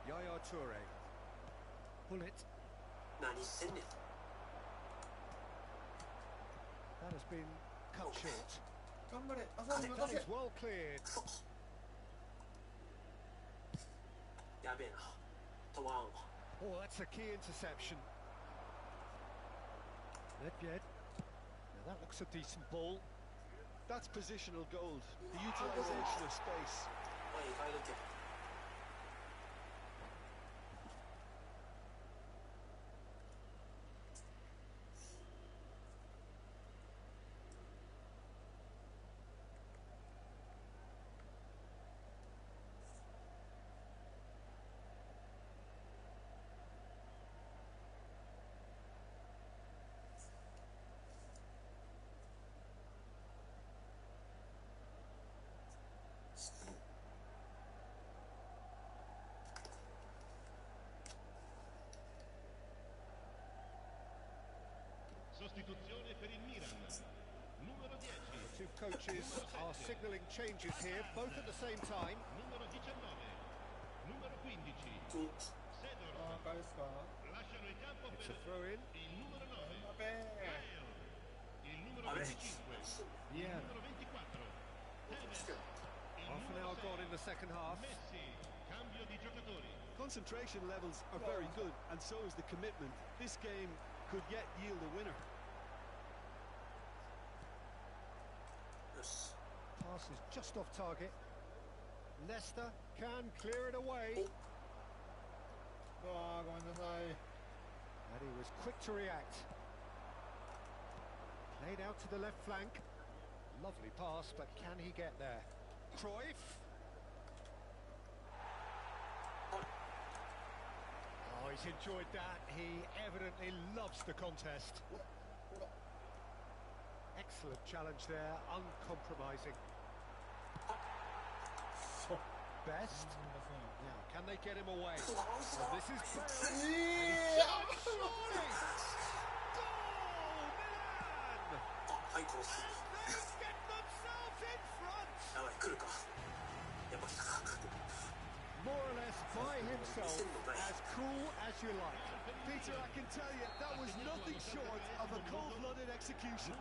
Yaya Toure. Pull it.
何してんねん。
That has been cut short.
頑張れ。朝に
That
渡せ。
is well cleared.
やべえな。止まらんわ。
Oh, that's a key interception. Nedved. Now that looks a decent ball.
That's positional gold. The utilisation of space.
前に変えとけ。
Sostituzione per il Milan. Numero 10.
The two coaches are signalling changes here, both at the same time.
Numero 19. Numero 15.
ああ、返すか。
Lasciano il campo
It's
per
a throw in.
il numero 9.
やべえ。
Il numero
あれ
25. Il
Yeah.
numero 24.
Half an hour gone in the second half.
Messi. Cambio di giocatori.
Concentration levels are very good, and so is the commitment. This game could yet yield a winner.
よし。
Pass is just off target. Leicester can clear it away.
ああ、ごめんなさい。
And he was quick to react. Played out to the left flank. Lovely pass, but can he get there? Cruyff. Oh, he's enjoyed that. He evidently loves the contest. Excellent challenge there, uncompromising. Best. Now, can they get him away? Well, this is Bale. Surely! Goal, Milan!
はい、殺す。
They get themselves in front!
やばい、来るか。やっぱ来たか。
More or less by himself, as cool as you like.
Peter, I can tell you, that was nothing short of a cold-blooded execution.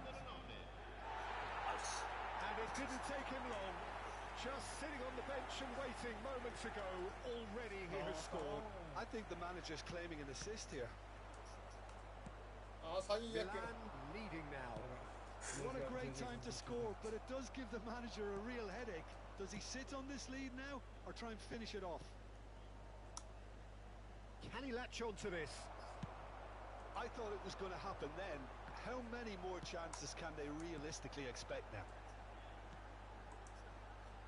And it didn't take him long. Just sitting on the bench and waiting moments ago, already he has scored.
I think the manager's claiming an assist here.
ああ、最悪。
Milan leading now.
What a great time to score, but it does give the manager a real headache. Does he sit on this lead now, or try and finish it off?
Can he latch on to this?
I thought it was going to happen then. How many more chances can they realistically expect now?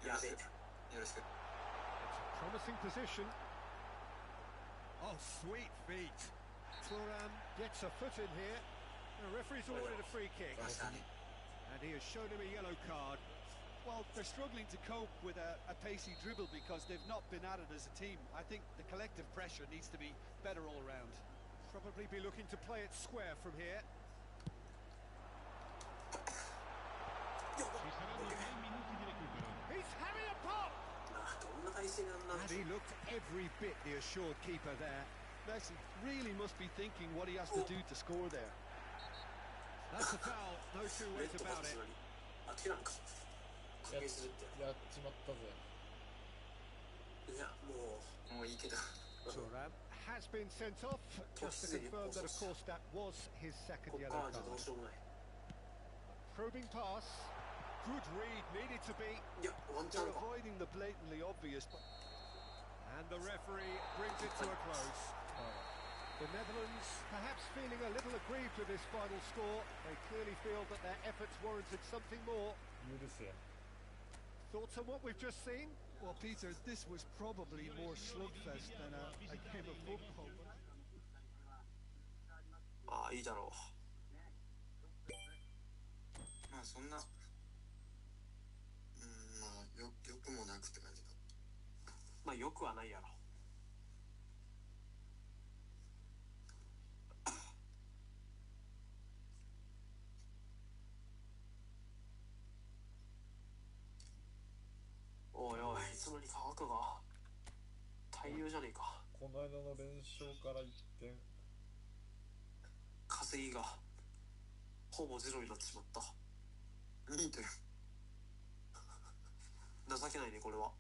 やべえ。
よろしく。
It's a promising position. Oh, sweet feet. Thuram gets a foot in here. The referee's awarded a free kick.
来ましたね。
And he has shown him a yellow card.
Well, they're struggling to cope with a pacey dribble because they've not been at it as a team. I think the collective pressure needs to be better all round.
Probably be looking to play it square from here.
Ci saranno 3 minuti di recupero.
He's having a pop!
どんな体勢なんだ。
And he looked every bit the assured keeper there.
Messi really must be thinking what he has to do to score there.
That's a foul, no two
レ
ways
ッド
about
パス
it.
あ、手なんか。関係するって。
やっちまったぜ。
いや、も
もういいけど。
Thuram has been sent off, just to confirm that, of course, that was his
う、
second
こっか
yellow
らじゃどう
card.
しようもない。
Probing pass. Good read, needed to be.
いや、ワンチャ
They're
ンか。
avoiding the blatantly obvious, but
And the referee brings it to a close. The Netherlands perhaps feeling a little aggrieved with this final score. They clearly feel that their efforts warranted something more.
許せ。
Thoughts on what we've just seen?
well, Peter, this was probably more slugfest than a game of football.
ああ、いいだろう。
まあそんな、まあよくもなくって感じだ。
まあ、よくはないやろ。いつのにか赤が大量じゃねえか。
この間の連勝から一転
稼ぎがほぼゼロになってしまった。
いいとよ。
情けないねこれは。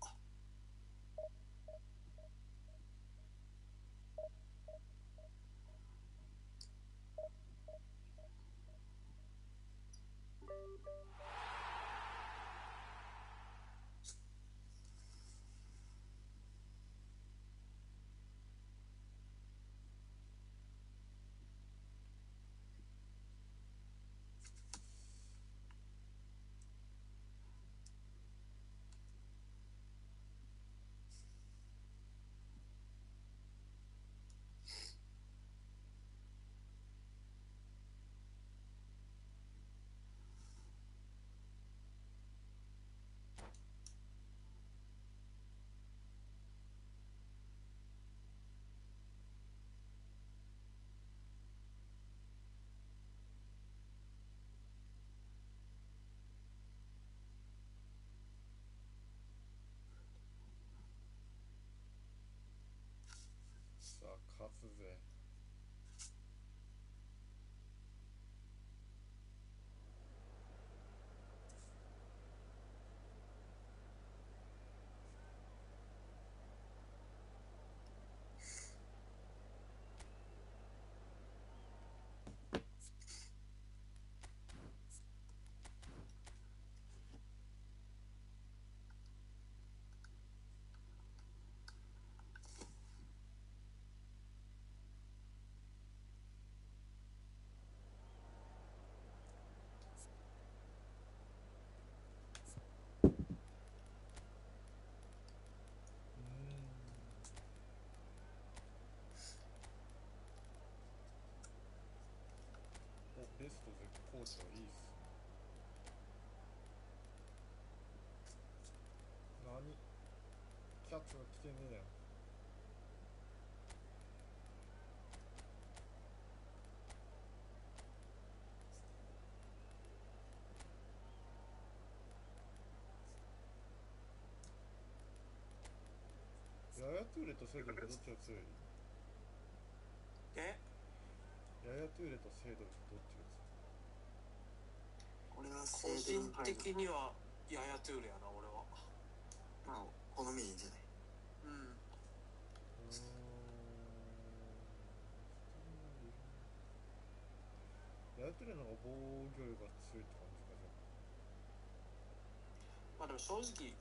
さあ勝つぜ。ベスト絶好調いいっすね。何キャッチが来てねえやん。ヤヤトゥーレとセドルどっちが強い？
え？
ヤヤトゥーレとセドルどっちが強い？
俺は
個人的にはヤヤトゥーレやな俺は。
まあ好みでいいんじゃない。
ヤヤトゥーレの方が防御力が強いって感じかじゃ
まあでも正直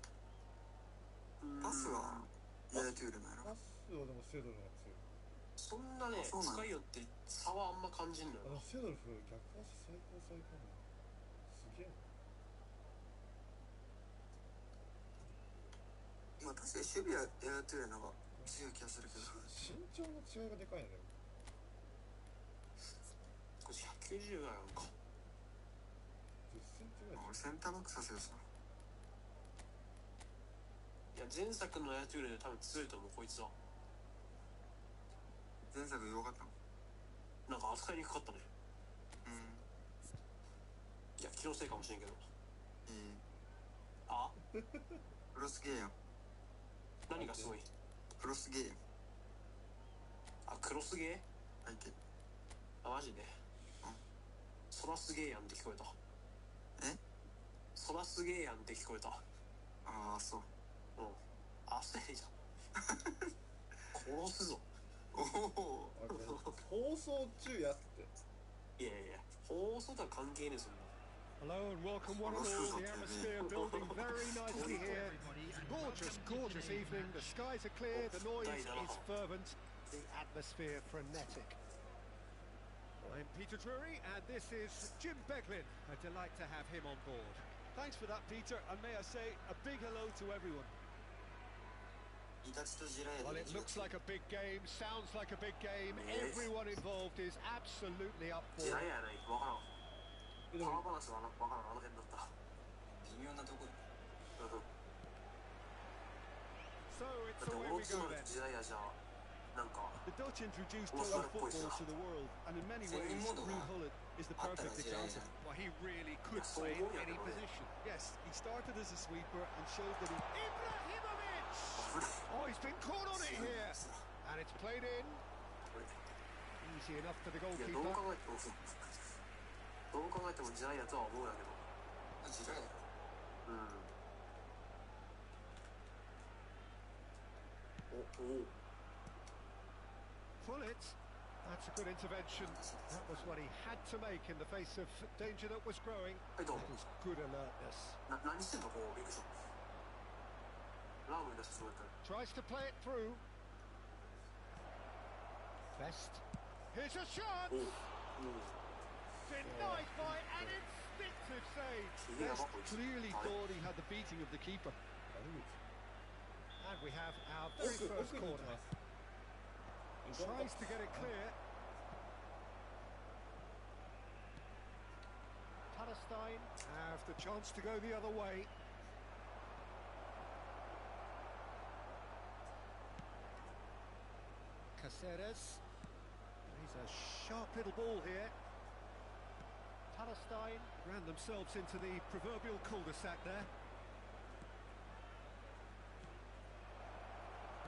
パスはヤヤトゥーレなんやろ。
パスはでもセドルの方が強い。
そんなね
そうなの
使いよって差はあんま感じんのよな。
セドルフ逆足最高最高なのすげえな。
まあ確かに守備はヤヤトゥーレの方が強い気がするけど。
身長の違いがでかいんだよ。
これ190がやんか。
10センチぐらい。
俺センターバックさせるさ。
いや前作のヤヤトゥーレで多分強いと思うこいつは。
前作弱かったの？
なんか扱いにくかったね。いや気のせいかもしれんけど。あ？
クロスゲーやん。
何がすごい？
クロスゲーやん。
あ、クロスゲー？
相手。
あ、マジで。ソラスゲーやんって聞こえた。
え？
ソラスゲーやんって聞こえた。
ああそう。
うん。あ、そうやじゃん。殺すぞ。
おお。放送中やって。
いやいや、放送とは関係ねえそんな。
Hello and welcome one and all. The atmosphere building very nicely here. Gorgeous, gorgeous evening. The skies are clear, the noise is fervent, the atmosphere frenetic. I'm Peter Drury and this is Jim Becklin. A delight to have him on board.
Thanks for that, Peter, and may I say a big hello to everyone.
Well, it looks like a big game, sounds like a big game. Everyone involved is absolutely up for it.
パワーバランスは分からん、あの辺だった。
微妙なところ。
So it's
だってオ
away
ロ
we
チ
go
マル
then.
時代やじゃなんか
The Dutch introduced total football to the world, and in many ways, Ruud Gullit is the perfect example.
Well, he really could play in any position.
Yes, he started started as a sweeper and showed that he...
Ibrahimovic! Oh, he's been caught on it here. And it's played in. Easy enough for the
いや
goalkeeper.
どう考えても地雷やとは思うんだけど。
地雷やろ。
Pull it. That's a good intervention. That was what he had to make in the face of danger that was growing.
はい、どうも。
That was good alertness.
何してんのこう、びっくりした。ラーメン出してそうやったら。
Tries to play it through. Best. Here's a shot. Denied by an instinctive save.
Best clearly thought he had the beating of the keeper.
And we have our very first corner. Tries to get it clear. Palestine have the chance to go the other way. Caceres. He's a sharp little ball here. Palestine ran themselves into the proverbial cul-de-sac there.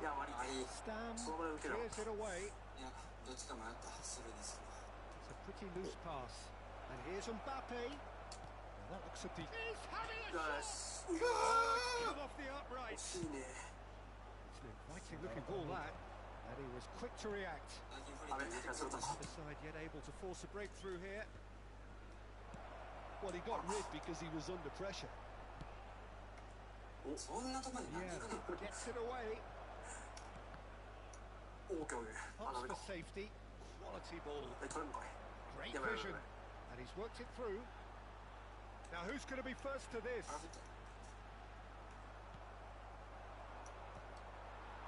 いや、割り。
Stam
そのぐらい受けろ。
clears it away.
いや、どっちか迷った。それですわ。
It's a pretty loose pass. And here's Mbappe. Now that looks a deep. He's having a
よ
shot.
し。
Come off the upright.
惜しいね。
It's an inviting looking ball that. And he was quick to react.
最近フリ
あれ、
ー
それと。
The side yet able to force a breakthrough here.
Well, he got rid because he was under pressure.
そんなとこになんで
Yeah,
行くの
gets it away.
オーケーオーケー。あ、ダ
Pops
メ
for
か。
safety. Quality ball.
え、取れんのかい。
Great
やばいやばい
vision.
やばい。
And he's worked it through. Now who's going to be first to this?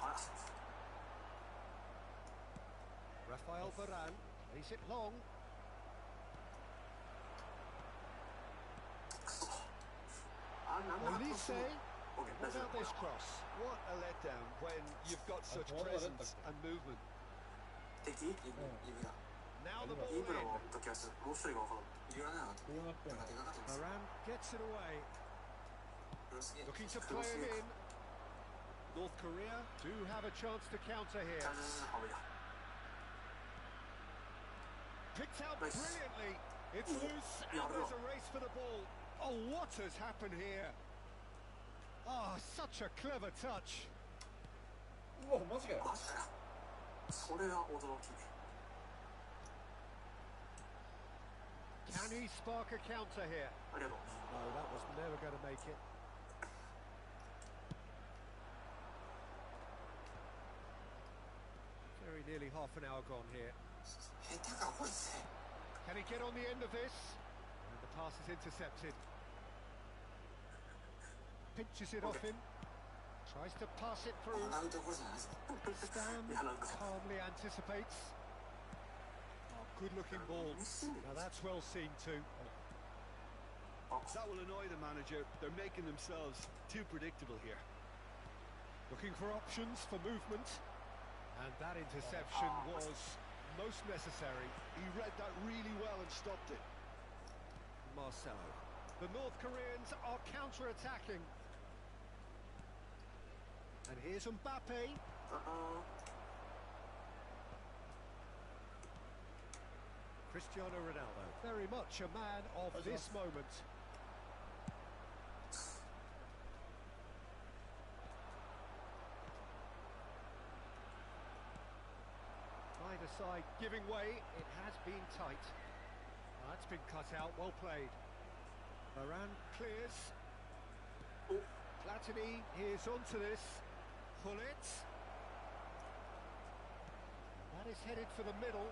あら。
Rafael Varane lays it long.
くそ。あ、なんだ。
Olise.
OK、大
What
丈
about
夫。
this cross?
What a letdown when you've got such presence and movement.
敵？
イブラ。
Now the
イ
ball
ブラ
in.
は時はする。もう一人が分からん。
イブラなかった。なんかでかかったんですよ。
Varane gets it away.
クロスゲーム。
Looking to play him in. North Korea do have a chance to counter
じ
here.
ゃあ、あ、無理だ。
Picked out
Nice.
brilliantly. It's loose and
Yeah,
there's
yeah.
a race for the ball. Oh, what has happened here? Oh, such a clever touch.
うわマジかよ。
マジかよ。それは驚き。
Can he spark a counter here?
ありがとう。
No, that was never going to make it. Very nearly half an hour gone here.
下手かこいつ。
Can he get on the end of this? And the pass is intercepted. Pinches it off him. Tries to pass it
こ
through.
んなところじゃないですか。
Stam
いや、なんか。
calmly anticipates. Oh, good-looking ball. Now that's well seen too.
That will annoy the manager. They're making themselves too predictable here.
Looking for options for movement. And that interception was most necessary.
He read that really well and stopped it.
Marcelo. The North Koreans are counter-attacking. And here's Mbappe.
あ
Cristiano Ronaldo. Very much a man of this moment. Either side giving way. It has been tight. That's been cut out. Well played. Varane clears. Platini is onto this. Pull it. That is headed for the middle.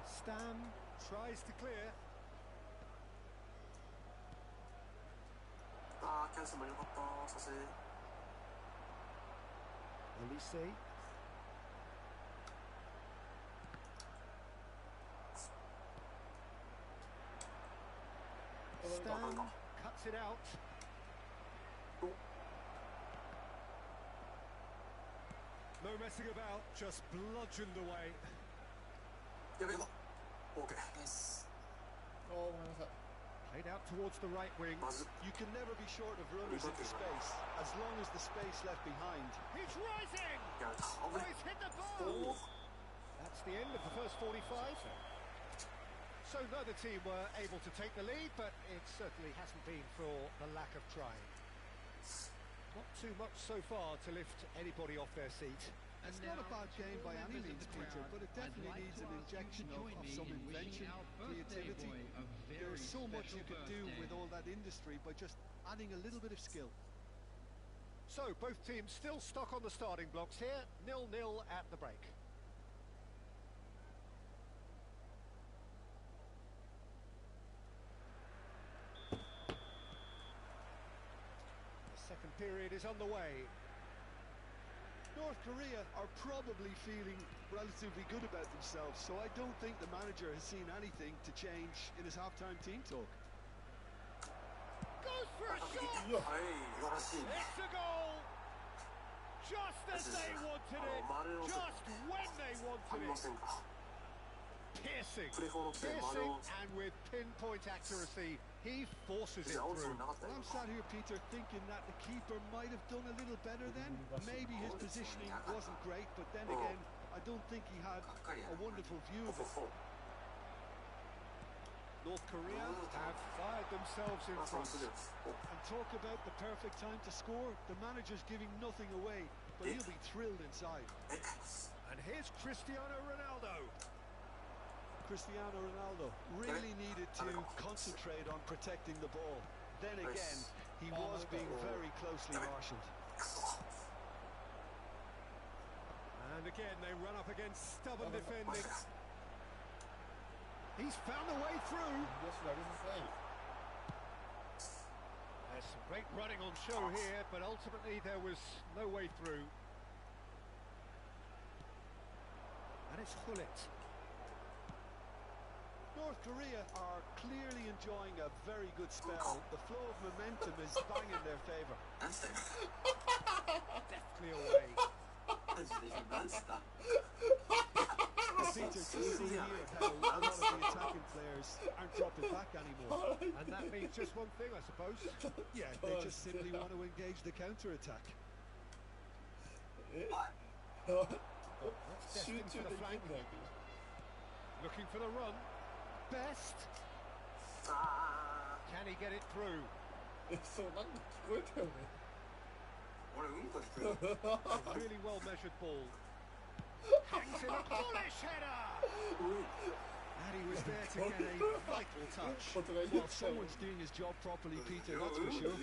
Stam tries to clear.
あー、キャンセルもよかった。させ。
Olise. Stam cuts it out. No messing about, just bludgeoned away.
やべえば。オーケー。
ナイス。
あーごめんなさい。
Played out towards the right wing.
You can never be short of runners into space, as long as the space left behind.
He's rising! Oh, he's hit the ball! That's the end of the first 45. So neither team were able to take the lead, but it certainly hasn't been for the lack of trying. Not too much so far to lift anybody off their seat.
It's not a bad game by any means, Peter, but it definitely needs an injection of some invention, creativity. There's so much you could do with all that industry by just adding a little bit of skill.
So both teams still stuck on the starting blocks here, 0-0 at the break. The second period is underway.
North Korea are probably feeling relatively good about themselves, so I don't think the manager has seen anything to change in his halftime team talk.
Goes for a shot! It's a goal! Just as they wanted it, just when they wanted it. Piercing, and with pinpoint accuracy, he forces it through.
Well, I'm sat here, Peter, thinking that the keeper might have done a little better then. Maybe his positioning wasn't great, but then again, I don't think he had a wonderful view of it.
North Korea have fired themselves in front.
And talk about the perfect time to score. The manager's giving nothing away, but he'll be thrilled inside.
And here's Cristiano Ronaldo.
Cristiano Ronaldo really needed to concentrate on protecting the ball. Then again, he was being very closely marshalled.
And again, they run up against stubborn defending. He's found a way through. There's some great running on show here, but ultimately there was no way through. And it's Hullet.
North Korea are clearly enjoying a very good spell. The flow of momentum is bang in their favour.
Deftly away.
Peter, just see here how a lot of the attacking players aren't dropping back anymore.
And that means just one thing, I suppose.
Yeah, they just simply want to engage the counter-attack.
Destined for the flank. Looking for the run. Best. Can he get it through? A really well measured ball. Hangs in a bullish header. And he was there to get a vital touch.
Well, someone's doing his job properly, Peter, that's for sure.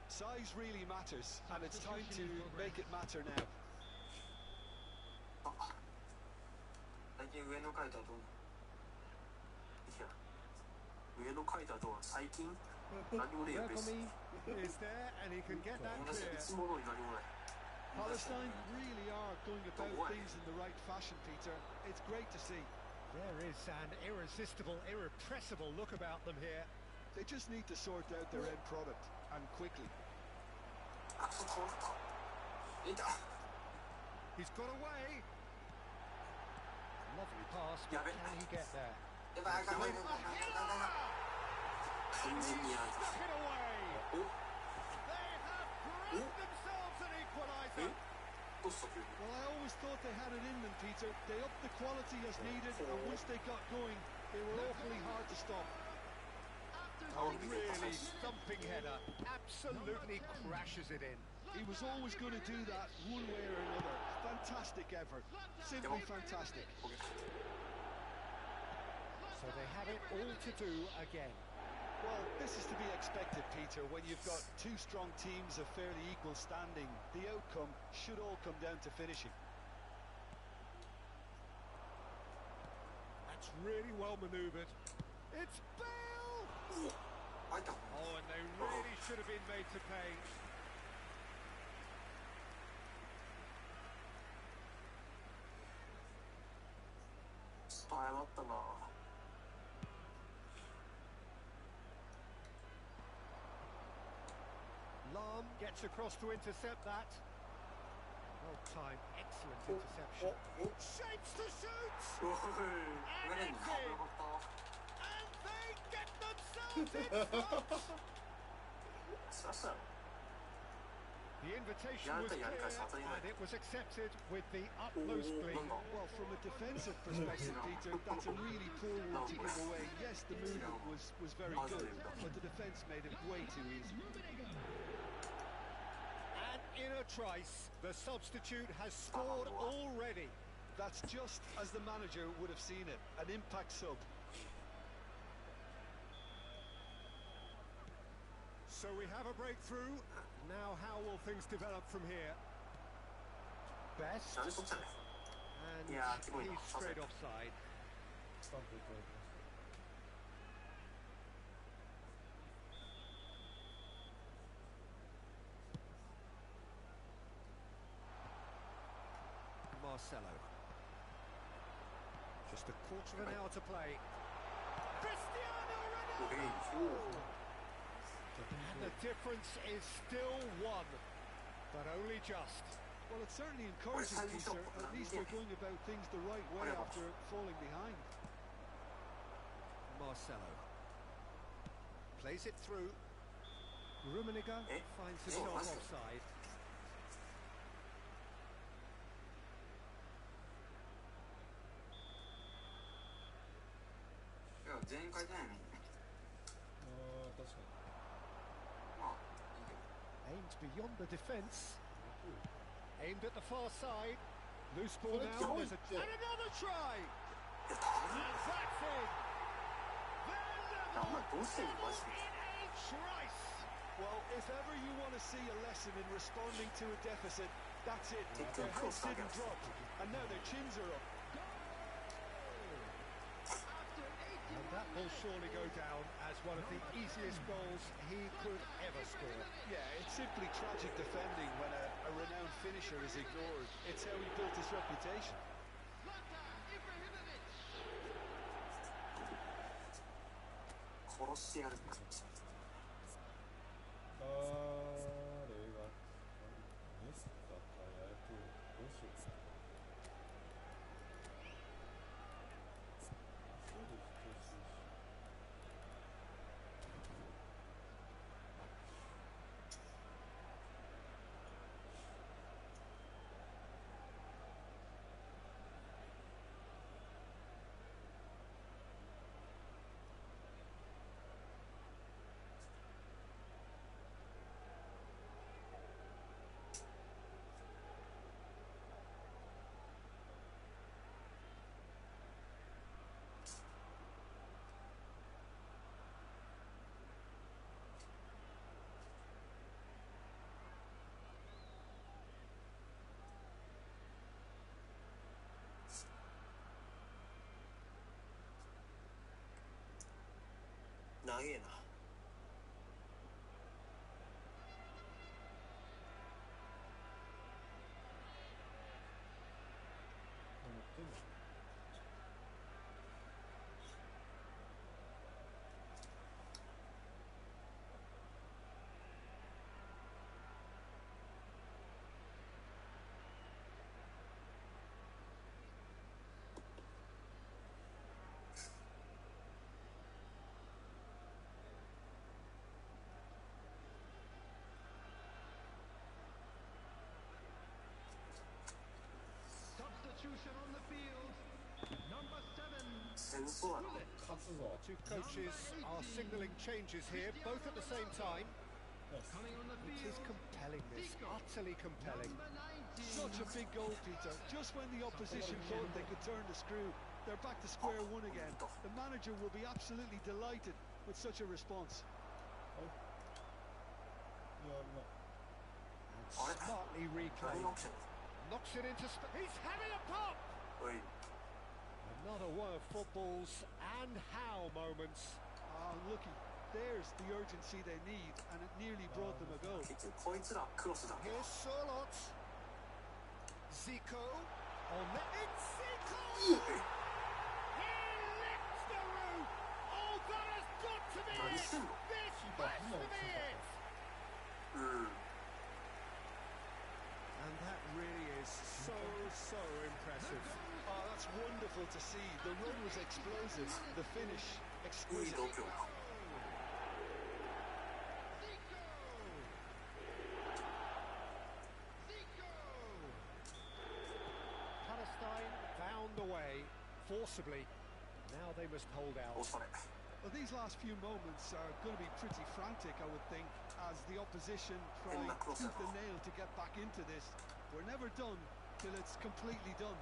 Size really matters, and it's time to make it matter now.
最近上の書いたらどうなの？上の書いたらどうなの？最近何もねえよ別に。
Is there and he can get that
同じい
clear.
つものに何もない。
Palestine really are going about things in the right fashion, Peter. It's great to see.
There is an irresistible, irrepressible look about them here.
They just need to sort out their end product, and quickly.
He's got away. Lovely pass, but can he get there? Stuck it away. They have grabbed themselves an equaliser.
Well, I always thought they had it in them, Peter. They upped the quality as needed, and once they got going, they were awfully hard to stop.
Really thumping header. Absolutely crashes it in.
He was always going to do that one way or another. Fantastic effort. Simply fantastic.
So they have it all to do again.
Well, this is to be expected, Peter. When you've got two strong teams of fairly equal standing, the outcome should all come down to finishing.
That's really well manoeuvred. It's Bale! Oh, and they really should have been made to pay. Lam gets across to intercept that. Well timed, excellent interception. Shapes to shoot! And it's in! And they get themselves in front! The invitation was clear, and it was accepted with the utmost glee.
Well, from a defensive perspective, Peter, that's a really poor one to give away. Yes, the movement was very good, but the defence made it way too easy.
And in a trice, the substitute has scored already.
That's just as the manager would have seen it, an impact sub.
So we have a breakthrough. Now how will things develop from here? Best. And he's straight offside. Marcelo. Just a quarter of an hour to play. Cristiano Ronaldo! And the difference is still one, but only just.
Well, it certainly encourages Peter. At least they're going about things the right way after falling behind.
Marcelo plays it through. Rummenigge finds himself offside. Aimed beyond the defence. Aimed at the far side. Loose ball now. There's and another try. And that's it. In a trice.
Well, if ever you want to see a lesson in responding to a deficit, that's it. Their heads didn't drop, and now their chins are up.
And that will surely go down as one of the easiest goals he could ever score.
Yeah, it's simply tragic defending when a renowned finisher is ignored. It's how he built his reputation.
Substitution on the field. Number 7.
The two coaches are signalling changes here, both at the same time.
Coming on the
It is
field.
compelling, this, utterly compelling.
Number 19.
Such a big goal, Peter. Just when the opposition thought they could turn the screw, they're back to square one again. The manager will be absolutely delighted. with such a response.
いや、うまい。
And smartly reclaimed. Knocks it into he's having a pop!
おい
Another one of football's and how moments.
Oh, looky, there's the urgency they need, and it nearly brought them a goal.
結局こいつらクロスだけ
Here's Solot. Zico. On the it's Zico! He licks the roof! Oh, that has got to be
何
it!
してんの
This has to be it!
うん
And that really is so impressive.
Oh, that's wonderful to see. The run was explosive, the finish
いい
exquisite.
度胸
Palestine found the way forcibly. Now they must hold
お
out.
それ
Well, these last few moments are going to be pretty frantic, I would think, as the opposition try
In the cross
tooth
channel.
and nail to get back into this. We're never done till it's completely done.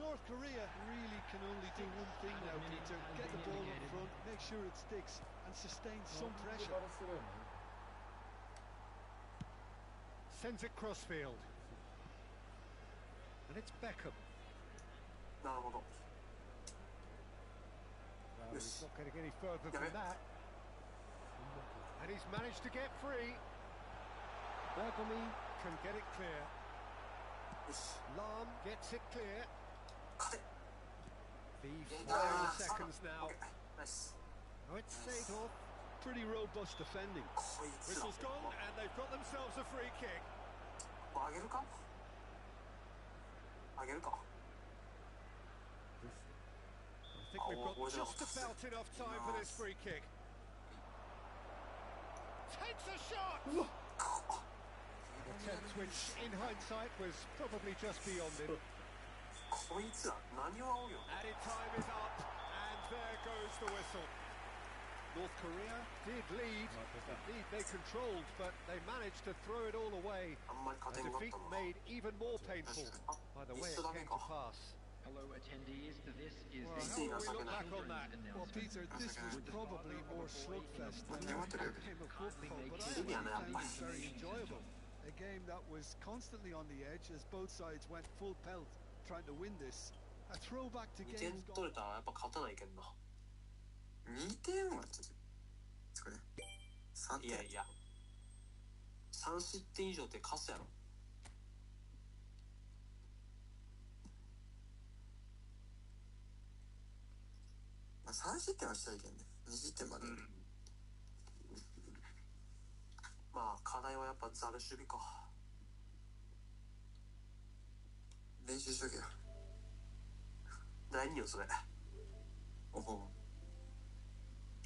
North Korea really can only do one thing now, Peter. Get the ball up front, make sure it sticks, and sustain some pressure.
バランスだよね。
Sends it crossfield. And it's Beckham.
なるほど
Well, he's
Yes.
not getting any further
Yeah.
than that. And he's managed to get free. Bergamy can get it clear.
よし
Lam gets it clear.
勝て
The
Ah,
final
son
seconds
of-
now.
OK ナイス
Oh, it's Seedorf.
Pretty robust defending.
こいつら
Whistle's gone, and they've got themselves a free kick.
あげるかあげるか
I think we've
Oh,
got
what
just
else?
about enough time for this free kick. Takes a shot! Attempt which, in hindsight, was probably just beyond him.
こいつら何を煽るよ
Added time is up, and there goes the whistle. North Korea did lead. Indeed, they controlled, but they managed to throw it all away.
あんまり
A
勝てんかっ
defeat
たな
made even more painful
あ
by the
ミ
way
ス
it
だけ
came
か
to pass.
Hello attendees, this is
Well,
see,
how
that's
will we
like
look
an-
back on that?
Well, Peter, this was probably more slugfest than a game of football, but I
Yeah,
actually
no,
found
but-
it very enjoyable. A game that was constantly on the edge as both sides went full pelt trying to win this. A throwback to
2点
games
取
gone.
れたらやっぱ勝たないけんな
2点はちょっとそれ3点
いやいや3失点以上って勝つやろ
まあ3失点はしちゃいけんね2失点まで、
まあ課題はやっぱザル守備か
練習しとけよ
何よそれ
おほう